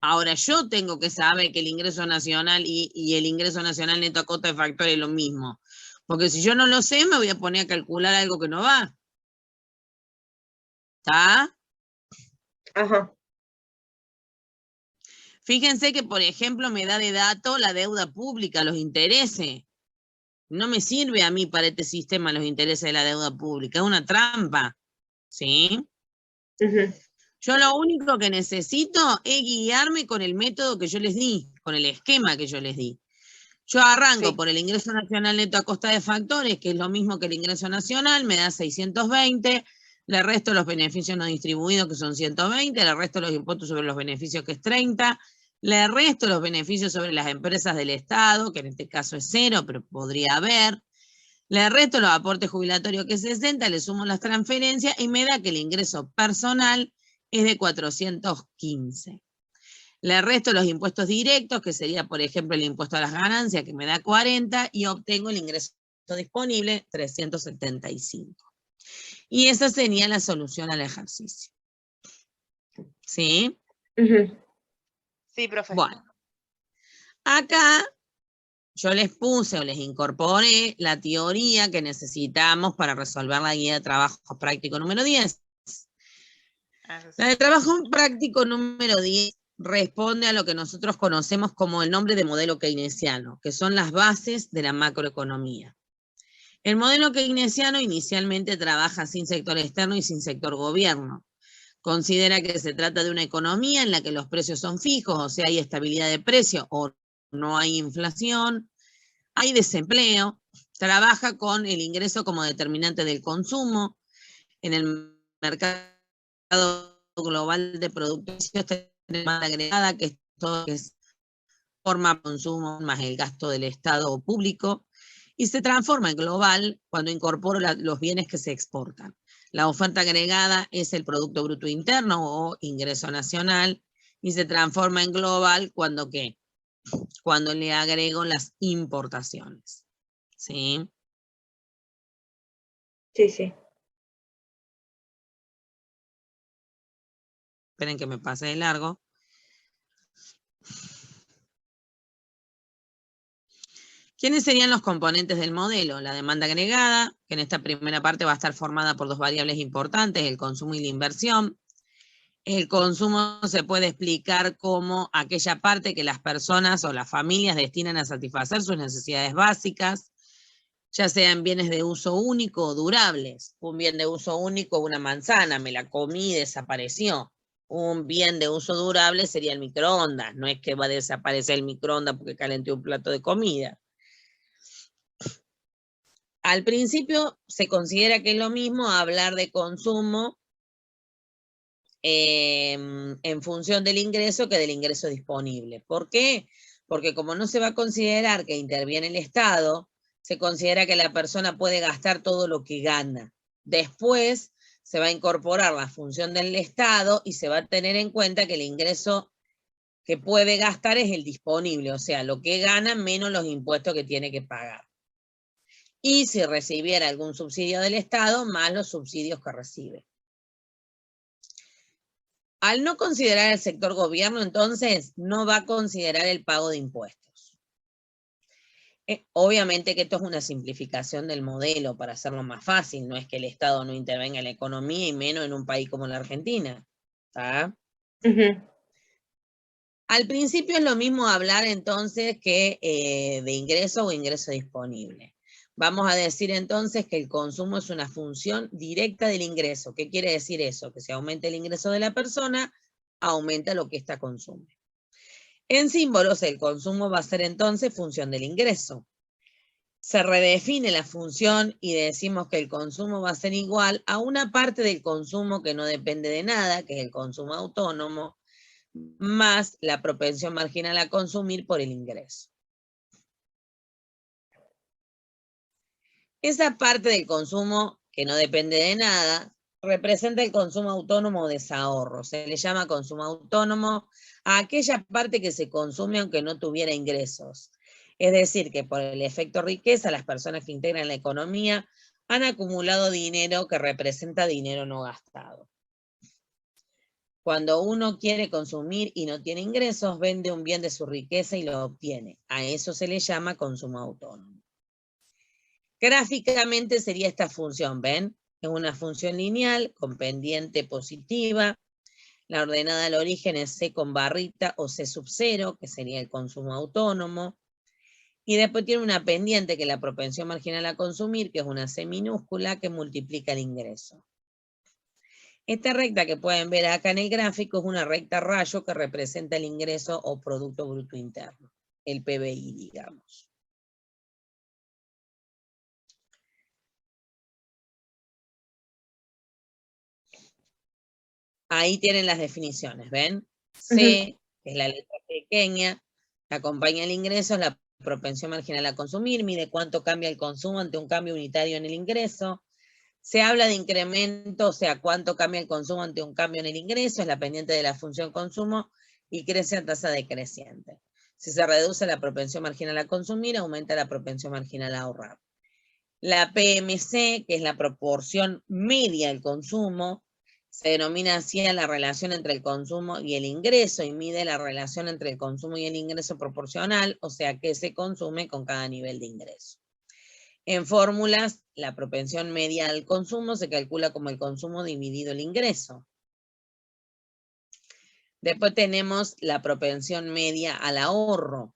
Ahora yo tengo que saber que el ingreso nacional y el ingreso nacional neto a costa de factores es lo mismo. Porque si yo no lo sé, me voy a poner a calcular algo que no va. ¿Está? Ajá. Fíjense que, por ejemplo, me da de dato la deuda pública, los intereses. No me sirve a mí para este sistema los intereses de la deuda pública, es una trampa, ¿sí? Yo lo único que necesito es guiarme con el método que yo les di, con el esquema que yo les di. Yo arranco por el ingreso nacional neto a costa de factores, que es lo mismo que el ingreso nacional, me da 620, le resto los beneficios no distribuidos, que son 120, le resto los impuestos sobre los beneficios, que es 30, le resto los beneficios sobre las empresas del Estado, que en este caso es 0, pero podría haber, le resto los aportes jubilatorios, que es 60, le sumo las transferencias y me da que el ingreso personal es de 415. Le resto los impuestos directos, que sería, por ejemplo, el impuesto a las ganancias, que me da 40, y obtengo el ingreso disponible, 375. Y esa sería la solución al ejercicio. ¿Sí? Sí, profe. Bueno. Acá yo les puse o les incorporé la teoría que necesitamos para resolver la guía de trabajo práctico número 10. La de trabajo práctico número 10 responde a lo que nosotros conocemos como el nombre de modelo keynesiano, que son las bases de la macroeconomía. El modelo keynesiano inicialmente trabaja sin sector externo y sin sector gobierno. Considera que se trata de una economía en la que los precios son fijos, o sea, hay estabilidad de precio o no hay inflación, hay desempleo, trabaja con el ingreso como determinante del consumo, en el mercado global de productos de demanda agregada, que es todo que es forma de consumo más el gasto del Estado público, y se transforma en global cuando incorpora los bienes que se exportan. La oferta agregada es el Producto Bruto Interno o ingreso nacional, y se transforma en global cuando ¿qué? Cuando le agrego las importaciones. ¿Sí? Sí, sí. Esperen que me pase de largo. ¿Quiénes serían los componentes del modelo? La demanda agregada, que en esta primera parte va a estar formada por dos variables importantes, el consumo y la inversión. El consumo se puede explicar como aquella parte que las personas o las familias destinan a satisfacer sus necesidades básicas, ya sean bienes de uso único o durables. Un bien de uso único, una manzana, me la comí y desapareció. Un bien de uso durable sería el microondas. No es que va a desaparecer el microondas porque calenté un plato de comida. Al principio se considera que es lo mismo hablar de consumo en función del ingreso que del ingreso disponible. ¿Por qué? Porque como no se va a considerar que interviene el Estado, se considera que la persona puede gastar todo lo que gana. Después se va a incorporar la función del Estado y se va a tener en cuenta que el ingreso que puede gastar es el disponible, o sea, lo que gana menos los impuestos que tiene que pagar. Y si recibiera algún subsidio del Estado, más los subsidios que recibe. Al no considerar el sector gobierno, entonces, no va a considerar el pago de impuestos. Obviamente que esto es una simplificación del modelo para hacerlo más fácil, no es que el Estado no intervenga en la economía y menos en un país como la Argentina. ¿Está? Al principio es lo mismo hablar entonces que de ingreso o ingreso disponible. Vamos a decir entonces que el consumo es una función directa del ingreso. ¿Qué quiere decir eso? Que si aumenta el ingreso de la persona, aumenta lo que ésta consume. En símbolos, el consumo va a ser entonces función del ingreso. Se redefine la función y decimos que el consumo va a ser igual a una parte del consumo que no depende de nada, que es el consumo autónomo, más la propensión marginal a consumir por el ingreso. Esa parte del consumo que no depende de nada representa el consumo autónomo o desahorro. Se le llama consumo autónomo a aquella parte que se consume aunque no tuviera ingresos. Es decir, que por el efecto riqueza, las personas que integran la economía han acumulado dinero que representa dinero no gastado. Cuando uno quiere consumir y no tiene ingresos, vende un bien de su riqueza y lo obtiene. A eso se le llama consumo autónomo. Gráficamente sería esta función, ¿ven? Es una función lineal con pendiente positiva. La ordenada al origen es C con barrita o C sub 0, que sería el consumo autónomo. Y después tiene una pendiente que es la propensión marginal a consumir, que es una C minúscula que multiplica el ingreso. Esta recta que pueden ver acá en el gráfico es una recta rayo que representa el ingreso o Producto Bruto Interno, el PBI, digamos. Ahí tienen las definiciones, ¿ven? C, que es la letra pequeña, acompaña el ingreso, es la propensión marginal a consumir, mide cuánto cambia el consumo ante un cambio unitario en el ingreso. Se habla de incremento, o sea, cuánto cambia el consumo ante un cambio en el ingreso, es la pendiente de la función consumo y crece a tasa decreciente. Si se reduce la propensión marginal a consumir, aumenta la propensión marginal a ahorrar. La PMC, que es la proporción media del consumo, se denomina así a la relación entre el consumo y el ingreso y mide la relación entre el consumo y el ingreso proporcional, o sea, que se consume con cada nivel de ingreso. En fórmulas, la propensión media al consumo se calcula como el consumo dividido el ingreso. Después tenemos la propensión media al ahorro.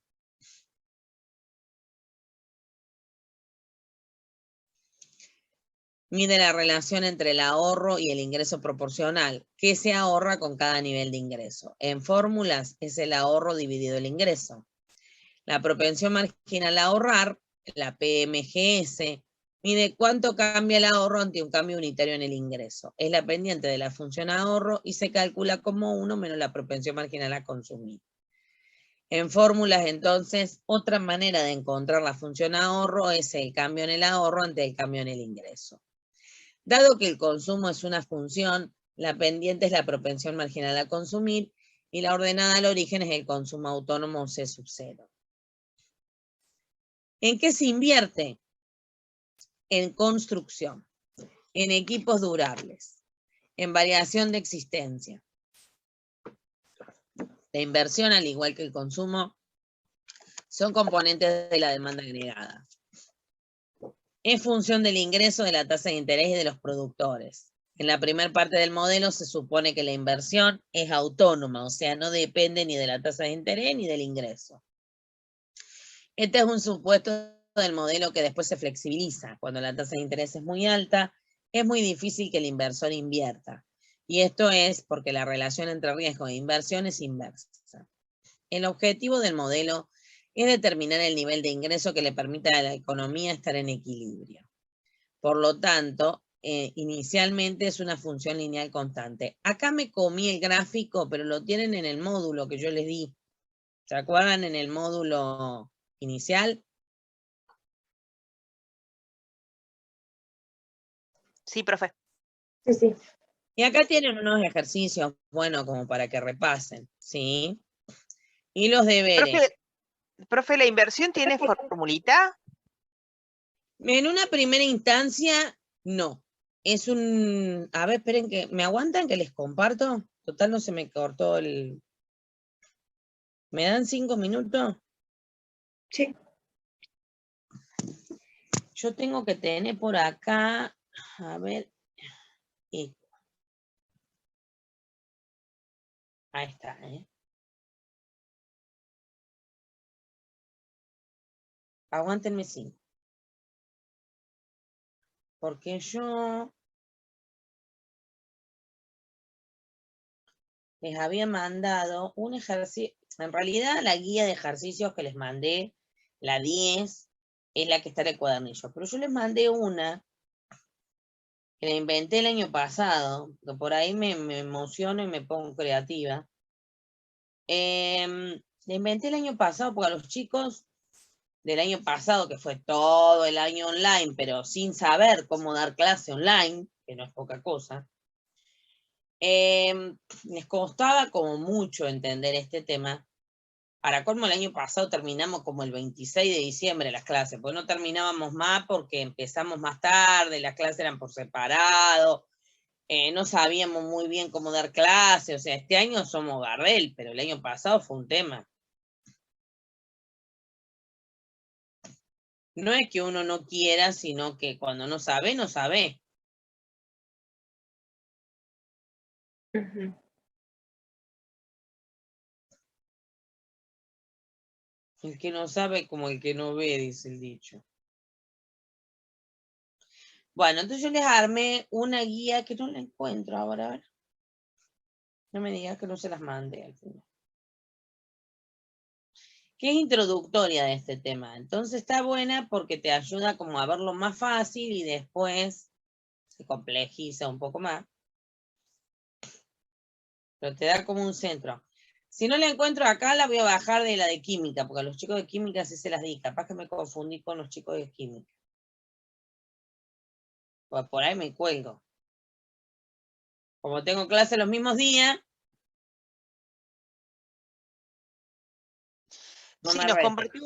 Mide la relación entre el ahorro y el ingreso proporcional, que se ahorra con cada nivel de ingreso. En fórmulas es el ahorro dividido el ingreso. La propensión marginal a ahorrar, la PMGS, mide cuánto cambia el ahorro ante un cambio unitario en el ingreso. Es la pendiente de la función ahorro y se calcula como 1 menos la propensión marginal a consumir. En fórmulas, entonces, otra manera de encontrar la función ahorro es el cambio en el ahorro ante el cambio en el ingreso. Dado que el consumo es una función, la pendiente es la propensión marginal a consumir y la ordenada al origen es el consumo autónomo C sub 0. ¿En qué se invierte? En construcción, en equipos durables, en variación de existencia. La inversión, al igual que el consumo, son componentes de la demanda agregada. Es función del ingreso, de la tasa de interés y de los productores. En la primera parte del modelo se supone que la inversión es autónoma, o sea, no depende ni de la tasa de interés ni del ingreso. Este es un supuesto del modelo que después se flexibiliza. Cuando la tasa de interés es muy alta, es muy difícil que el inversor invierta. Y esto es porque la relación entre riesgo e inversión es inversa. El objetivo del modelo es determinar el nivel de ingreso que le permita a la economía estar en equilibrio. Por lo tanto, inicialmente es una función lineal constante. Acá me comí el gráfico, pero lo tienen en el módulo que yo les di. ¿Se acuerdan en el módulo inicial? Sí, profe. Sí, sí. Y acá tienen unos ejercicios, bueno, como para que repasen, ¿sí? Y los deberes. Profe, ¿la inversión tiene formulita? En una primera instancia, no. Es un... A ver, esperen que... ¿Me aguantan que les comparto? Total, no se me cortó el... ¿Me dan 5 minutos? Sí. Yo tengo que tener por acá... A ver... Ahí está, ¿eh? Aguántenme 5. Porque yo les había mandado un ejercicio, en realidad la guía de ejercicios que les mandé, la 10, es la que está en el cuadernillo, pero yo les mandé una que la inventé el año pasado, que por ahí me emociono y me pongo creativa. La inventé el año pasado porque a los chicos del año pasado, que fue todo el año online, pero sin saber cómo dar clase online, que no es poca cosa, les costaba como mucho entender este tema. Para colmo, el año pasado terminamos como el 26 de diciembre las clases, porque no terminábamos más porque empezamos más tarde, las clases eran por separado, no sabíamos muy bien cómo dar clases, o sea, este año somos Gardel, pero el año pasado fue un tema. No es que uno no quiera, sino que cuando no sabe, no sabe. Ujú. El que no sabe como el que no ve, dice el dicho. Bueno, entonces yo les armé una guía que no la encuentro ahora, a ver. No me digas que no se las mandé al final. Que es introductoria de este tema. Entonces está buena porque te ayuda como a verlo más fácil y después se complejiza un poco más. Pero te da como un centro. Si no la encuentro acá, la voy a bajar de la de química, porque a los chicos de química sí se las di. Capaz que me confundí con los chicos de química. Pues por ahí me cuelgo. Como tengo clase los mismos días, no Sí, me nos reto. compartió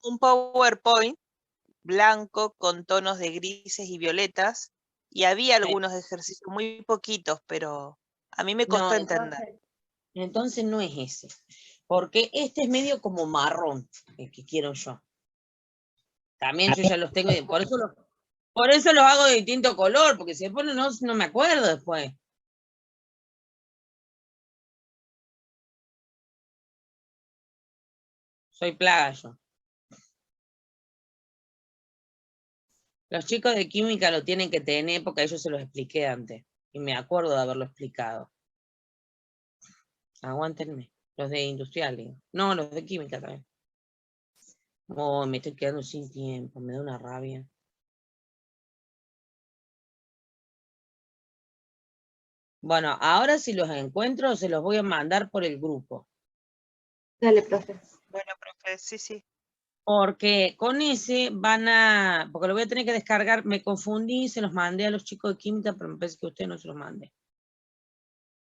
un PowerPoint blanco con tonos de grises y violetas, y había algunos ejercicios, muy poquitos, pero a mí me costó No, entender. entonces no es ese. Porque este es medio como marrón, el que quiero yo. También yo ya los tengo, por eso los hago de distinto color, porque si después no me acuerdo después. Soy plaga yo. Los chicos de química lo tienen que tener porque a ellos se los expliqué antes. Y me acuerdo de haberlo explicado. Aguántenme. Los de industrial, digo. No, los de química también. Oh, me estoy quedando sin tiempo, me da una rabia. Bueno, ahora si los encuentro, se los voy a mandar por el grupo. Dale, profe. Bueno, profe, sí, sí. Porque con ese porque lo voy a tener que descargar, me confundí, se los mandé a los chicos de química, pero me parece que usted no se los mande.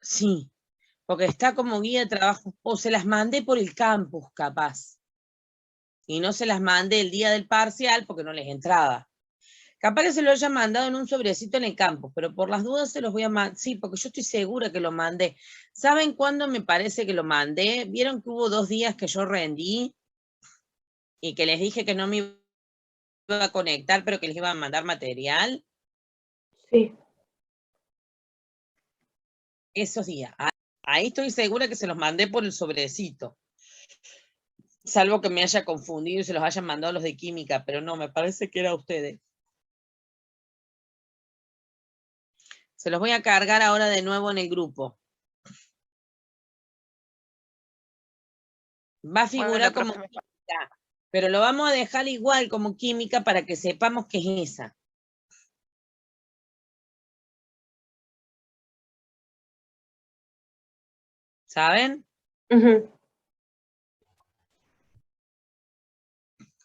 Sí, porque está como guía de trabajo, o se las mandé por el campus, capaz. Y no se las mandé el día del parcial porque no les entraba. Capaz que se lo haya mandado en un sobrecito en el campus, pero por las dudas se los voy a mandar. Sí, porque yo estoy segura que lo mandé. ¿Saben cuándo me parece que lo mandé? ¿Vieron que hubo 2 días que yo rendí? Y que les dije que no me iba a conectar, pero que les iba a mandar material. Sí. Esos días. Ahí estoy segura que se los mandé por el sobrecito. Salvo que me haya confundido y se los hayan mandado a los de química, pero no, me parece que era a ustedes. Se los voy a cargar ahora de nuevo en el grupo. Va a figurar Bueno, como profe, química, pero lo vamos a dejar igual como química para que sepamos que es esa. ¿Saben? Ujú.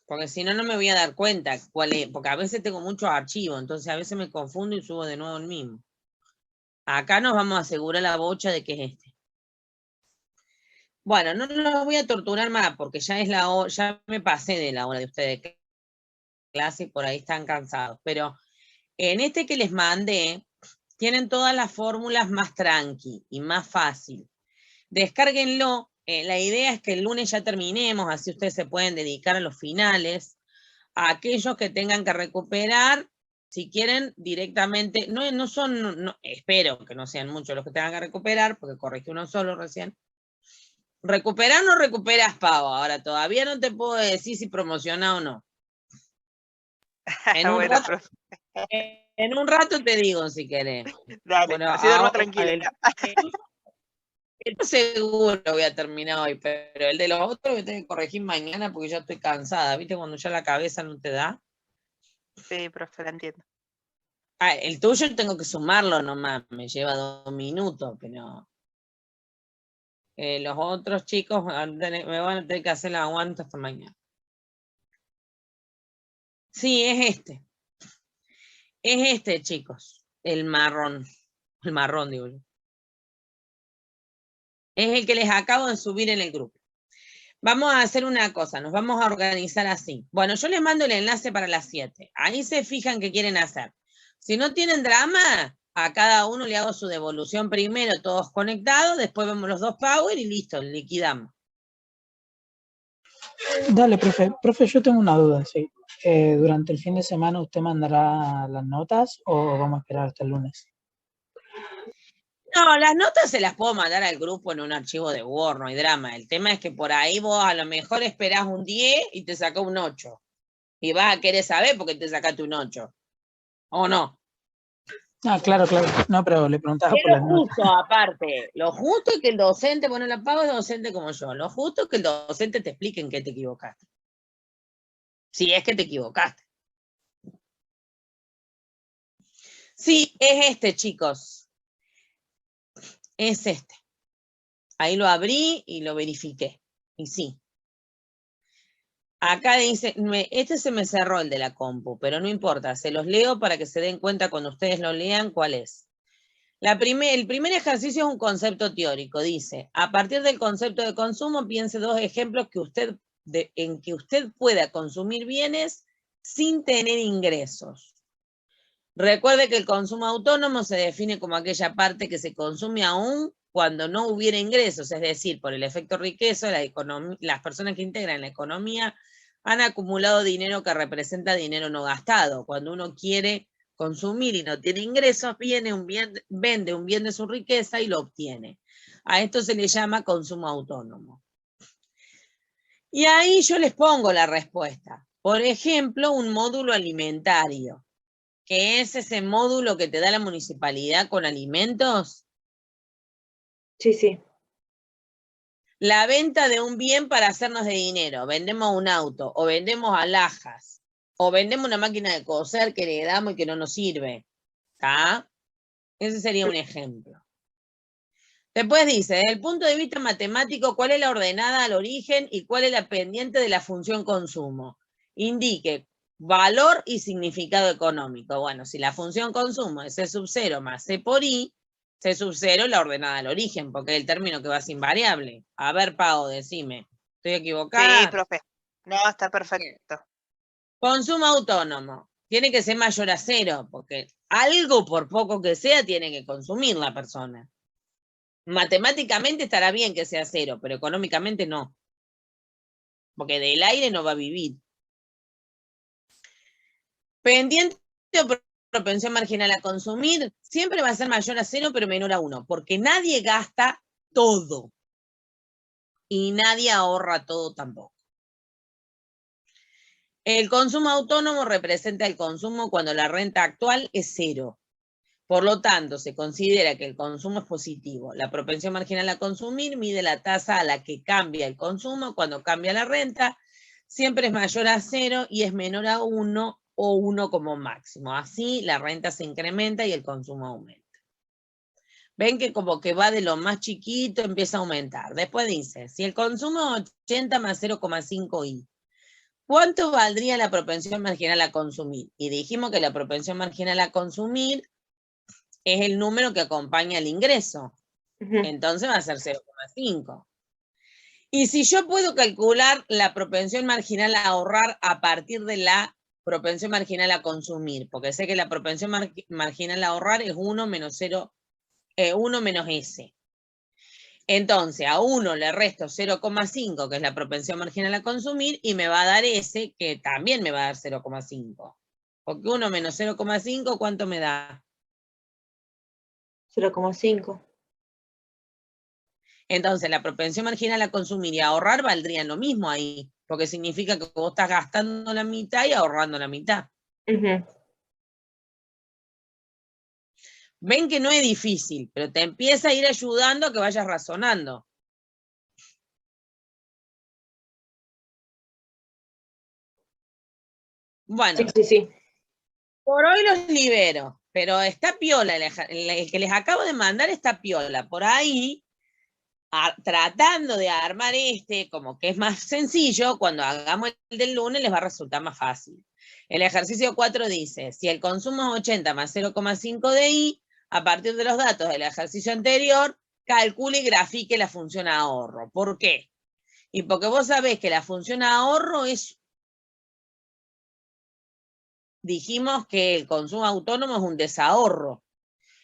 Porque si no, no me voy a dar cuenta cuál es, porque a veces tengo muchos archivos, entonces a veces me confundo y subo de nuevo el mismo. Acá nos vamos a asegurar la bocha de que es este. Bueno, no los voy a torturar más, porque ya es la hora, ya me pasé de la hora de ustedes de clase y por ahí están cansados. Pero en este que les mandé, tienen todas las fórmulas más tranqui y más fácil. Descárguenlo. La idea es que el lunes ya terminemos, así ustedes se pueden dedicar a los finales. A aquellos que tengan que recuperar, si quieren directamente, no son, espero que no sean muchos los que tengan que recuperar, porque corregí uno solo recién. Recuperar no recuperas pago. Ahora todavía no te puedo decir si promociona o no. Bueno, profe. En un rato te digo si querés. Dale, Bueno, así duermo tranquila. El seguro voy a terminar hoy, pero el de los otros voy a tener que corregir mañana porque ya estoy cansada. ¿Viste cuando ya la cabeza no te da? Sí, profe, la entiendo. Ah, el tuyo tengo que sumarlo nomás, me lleva 2 minutos, pero los otros chicos me van a tener que hacer el aguanto hasta mañana. Sí, es este. Es este, chicos, el marrón. El marrón, digo yo. Es el que les acabo de subir en el grupo. Vamos a hacer una cosa, nos vamos a organizar así. Bueno, yo les mando el enlace para las 7. Ahí se fijan qué quieren hacer. Si no tienen drama, a cada uno le hago su devolución primero, todos conectados, después vemos los 2 power y listo, liquidamos. Dale, profe. Profe, yo tengo una duda, sí. ¿Durante el fin de semana usted mandará las notas o vamos a esperar hasta el lunes? No, las notas se las puedo mandar al grupo en un archivo de Word, no hay drama. El tema es que por ahí vos a lo mejor esperás un 10 y te sacó un 8. Y vas a querer saber por qué te sacaste un 8. ¿O no? Ah, claro. No, pero le preguntaba por las notas. Justo, aparte. Lo justo es que el docente, bueno, la pago es docente como yo. Lo justo es que el docente te explique en qué te equivocaste. Si es que te equivocaste. Sí, es este, chicos. Es este. Ahí lo abrí y lo verifiqué. Y sí. Acá dice, este se me cerró el de la compu, pero no importa, se los leo para que se den cuenta cuando ustedes lo lean cuál es. El primer ejercicio es un concepto teórico, dice, a partir del concepto de consumo, piense 2 ejemplos en que usted pueda consumir bienes sin tener ingresos. Recuerde que el consumo autónomo se define como aquella parte que se consume aún cuando no hubiera ingresos, es decir, por el efecto riqueza, las personas que integran la economía han acumulado dinero que representa dinero no gastado. Cuando uno quiere consumir y no tiene ingresos, vende un bien de su riqueza y lo obtiene. A esto se le llama consumo autónomo. Y ahí yo les pongo la respuesta. Por ejemplo, un módulo alimentario, que es ese módulo que te da la municipalidad con alimentos. Sí. La venta de un bien para hacernos de dinero. Vendemos un auto, o vendemos alhajas, o vendemos una máquina de coser que le damos y que no nos sirve. ¿Está? Ese sería un ejemplo. Después dice, desde el punto de vista matemático, ¿cuál es la ordenada al origen y cuál es la pendiente de la función consumo? Indique valor y significado económico. Bueno, si la función consumo es C sub 0 más C por I, C sub 0 es la ordenada al origen, porque es el término que va sin variable. A ver, Pau, decime. ¿Estoy equivocada? Sí, profe. No, está perfecto. Consumo autónomo. Tiene que ser mayor a 0, porque algo, por poco que sea, tiene que consumir la persona. Matemáticamente estará bien que sea 0, pero económicamente no. Porque del aire no va a vivir. Pendiente o propensión marginal a consumir siempre va a ser mayor a 0, pero menor a 1, porque nadie gasta todo. Y nadie ahorra todo tampoco. El consumo autónomo representa el consumo cuando la renta actual es 0. Por lo tanto, se considera que el consumo es positivo. La propensión marginal a consumir mide la tasa a la que cambia el consumo cuando cambia la renta. Siempre es mayor a 0 y es menor a 1 o 1 como máximo. Así la renta se incrementa y el consumo aumenta. Ven que como que va de lo más chiquito, empieza a aumentar. Después dice, si el consumo es 80 más 0,5i, ¿cuánto valdría la propensión marginal a consumir? Y dijimos que la propensión marginal a consumir es el número que acompaña al ingreso. Entonces va a ser 0,5. Y si yo puedo calcular la propensión marginal a ahorrar a partir de la propensión marginal a consumir, porque sé que la propensión marginal a ahorrar es 1 menos S. Entonces, a 1 le resto 0,5, que es la propensión marginal a consumir, y me va a dar S, que también me va a dar 0,5. Porque 1 menos 0,5, ¿cuánto me da? 0,5. Entonces, la propensión marginal a consumir y a ahorrar valdrían lo mismo ahí, porque significa que vos estás gastando la mitad y ahorrando la mitad. Ven que no es difícil, pero te empieza a ir ayudando a que vayas razonando. Bueno, Sí. Por hoy los libero, pero está piola, el que les acabo de mandar está piola. Por ahí, tratando de armar como que es más sencillo, cuando hagamos el del lunes les va a resultar más fácil. El ejercicio 4 dice, si el consumo es 80 más 0,5 de I, a partir de los datos del ejercicio anterior, calcule y grafique la función ahorro. ¿Por qué? Y porque vos sabés que la función ahorro es, dijimos que el consumo autónomo es un desahorro.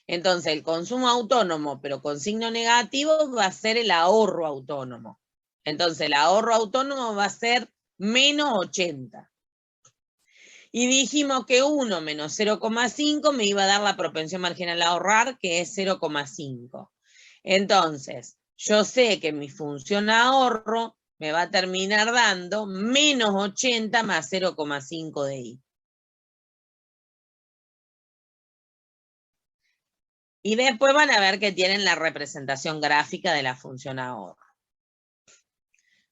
Entonces, el consumo autónomo, pero con signo negativo, va a ser el ahorro autónomo. Entonces, el ahorro autónomo va a ser menos 80. Y dijimos que 1 menos 0,5 me iba a dar la propensión marginal a ahorrar, que es 0,5. Entonces, yo sé que mi función ahorro me va a terminar dando menos 80 más 0,5 de I. Y después van a ver que tienen la representación gráfica de la función ahorro.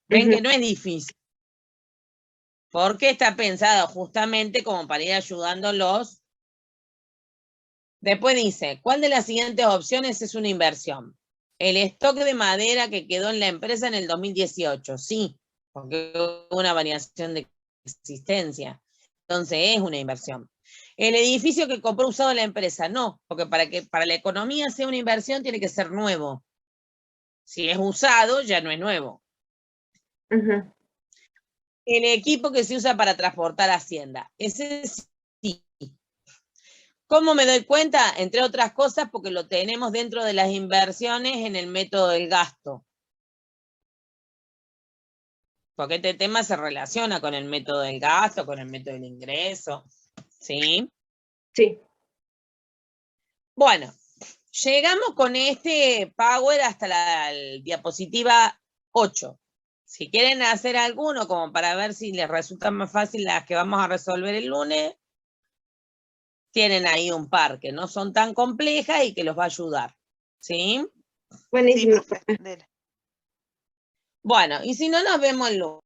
Ven que no es difícil. Porque está pensado justamente como para ir ayudándolos. Después dice, ¿cuál de las siguientes opciones es una inversión? El stock de madera que quedó en la empresa en el 2018. Sí, porque hubo una variación de existencia. Entonces es una inversión. El edificio que compró usado la empresa, no, porque para la economía sea una inversión tiene que ser nuevo. Si es usado, ya no es nuevo. El equipo que se usa para transportar Hacienda. Ese sí. ¿Cómo me doy cuenta? Entre otras cosas, porque lo tenemos dentro de las inversiones en el método del gasto. Porque este tema se relaciona con el método del gasto, con el método del ingreso. ¿Sí? Sí. Bueno, llegamos con este Power hasta la diapositiva 8. Si quieren hacer alguno, como para ver si les resulta más fácil las que vamos a resolver el lunes, tienen ahí un par que no son tan complejas y que los va a ayudar. ¿Sí? Buenísimo. Sí, profe. Bueno, y si no, nos vemos el lunes.